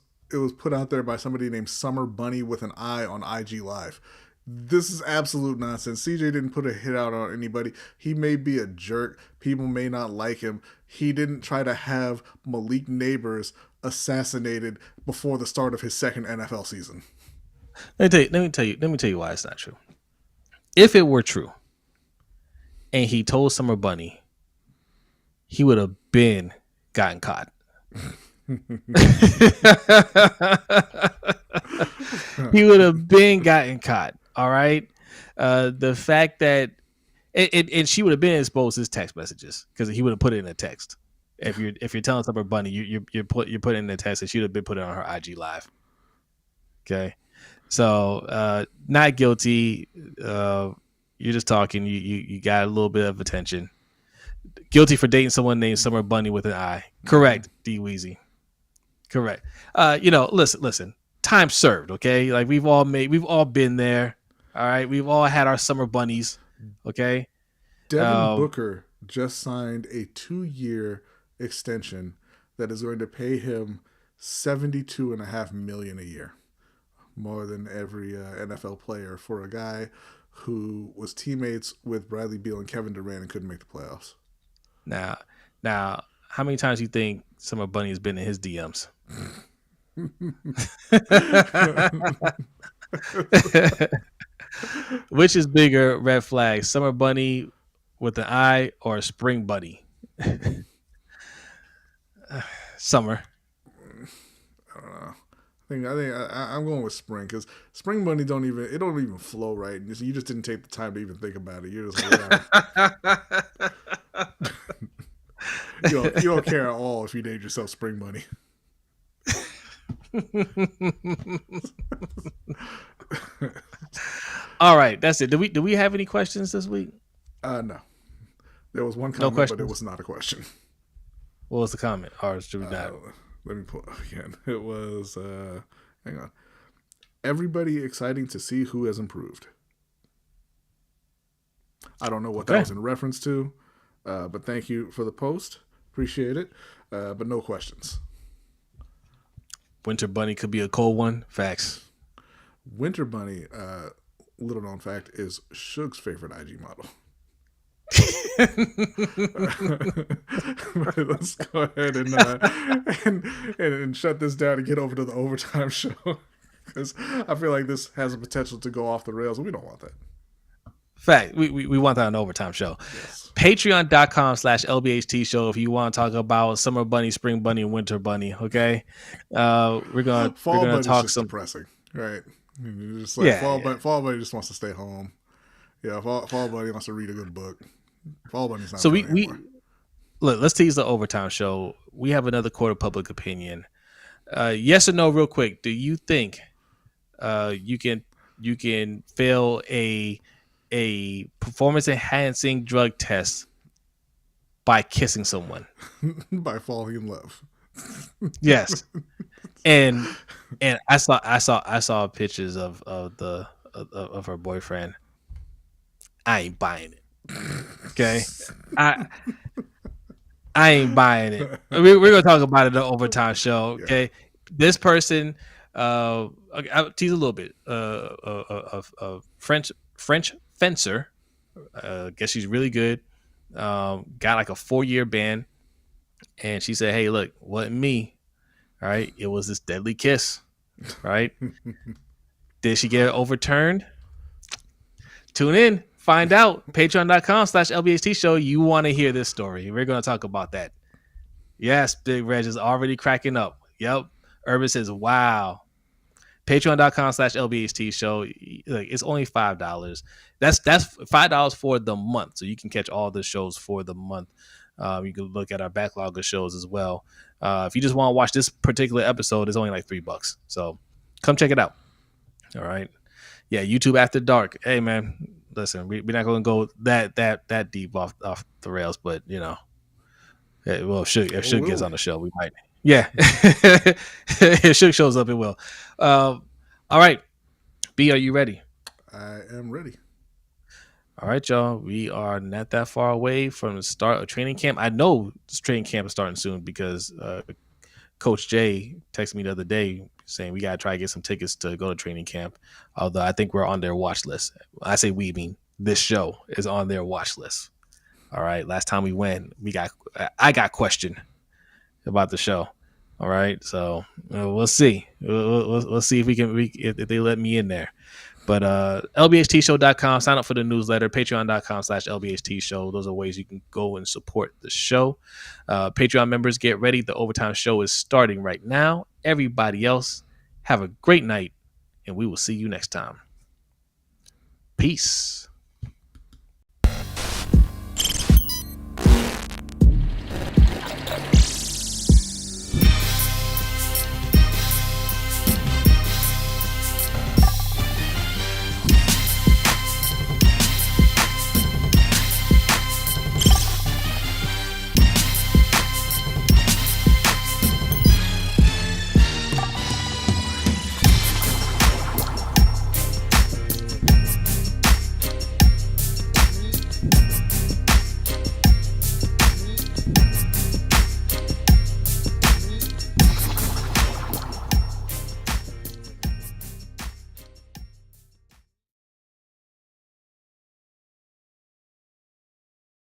put out there by somebody named Summer Bunny with an I on IG Live. This is absolute nonsense. CJ didn't put a hit out on anybody. He may be a jerk. People may not like him. He didn't try to have Malik Nabers assassinated before the start of his second NFL season. Let me tell you why it's not true. If it were true, and he told Summer Bunny, he would have been gotten caught. He would have been gotten caught. All right. The fact that and she would have been exposed to his text messages because he would have put it in a text. If you're telling Summer Bunny, you're putting in a text, and she would have been put it on her IG Live. Okay. So not guilty. You're just talking. You got a little bit of attention. Guilty for dating someone named Summer Bunny with an I. Correct, D Weezy. Correct. Listen. Time served. Okay, like we've all been there. All right, we've all had our Summer Bunnies. Okay. Devin Booker just signed a 2-year extension that is going to pay him $72.5 million a year. More than every NFL player for a guy who was teammates with Bradley Beal and Kevin Durant and couldn't make the playoffs. Now, how many times do you think Summer Bunny has been in his DMs? Which is bigger red flag, Summer Bunny with an I or Spring Bunny? Summer. I don't know. I think I'm going with Spring because Spring Bunny don't even flow right. You just didn't take the time to even think about it. You're just like, you don't care at all if you named yourself Spring Bunny. All right, that's it. Do we have any questions this week? No. There was one comment, but it was not a question. What was the comment? Or should we not? Let me pull it up again. It was, hang on. Everybody exciting to see who has improved. I don't know what that was in reference to, but thank you for the post. Appreciate it. But no questions. Winter Bunny could be a cold one. Facts. Winter Bunny, little known fact, is Suge's favorite IG model. Let's go ahead and shut this down and get over to the overtime show. Because I feel like this has a potential to go off the rails, and we don't want that. Fact, we want that on overtime show. Yes. Patreon.com/LBHT show if you want to talk about summer bunny, spring bunny, and winter bunny. Okay, we're gonna Bunny's talk just some depressing, right? Just like Fall Bunny just wants to stay home. Yeah, Fall Bunny wants to read a good book. Fall Bunny's not. So we look. Let's tease the overtime show. We have another court of public opinion. Yes or no, real quick. Do you think you can fail a performance enhancing drug test by kissing someone? By falling in love. Yes. And I saw pictures of her boyfriend. I ain't buying it. Okay. I ain't buying it. We're gonna talk about it in the overtime show. Okay. Yeah. This person, I'll tease a little bit. A French fencer. Guess she's really good. Got like a 4-year ban, and she said, "Hey, look, wasn't me. All right, it was this deadly kiss. Right? Did she get it overturned? Tune in, find out. Patreon.com/LBHTShow. You want to hear this story? We're going to talk about that. Yes, Big Reg is already cracking up. Yep. Urban says, "Wow." Patreon.com/LBHTShow. Like, it's only $5. That's $5 for the month, so you can catch all the shows for the month. You can look at our backlog of shows as well. If you just want to watch this particular episode, it's only like $3. So come check it out. All right. Yeah, YouTube After Dark. Hey man, listen, we're not going to go that deep off the rails, but you know, if Shook gets on the show, we might. Yeah, if Shook shows up, it will. All right, B, are you ready? I am ready. All right, y'all. We are not that far away from the start of training camp. I know this training camp is starting soon because Coach Jay texted me the other day saying we got to try to get some tickets to go to training camp. Although I think we're on their watch list. I say we mean this show is on their watch list. All right. Last time we went, I got questioned about the show. All right. So we'll see. We'll see if if they let me in there. But LBHTshow.com, sign up for the newsletter, patreon.com/LBHTshow. Those are ways you can go and support the show. Patreon members, get ready. The overtime show is starting right now. Everybody else, have a great night, and we will see you next time. Peace.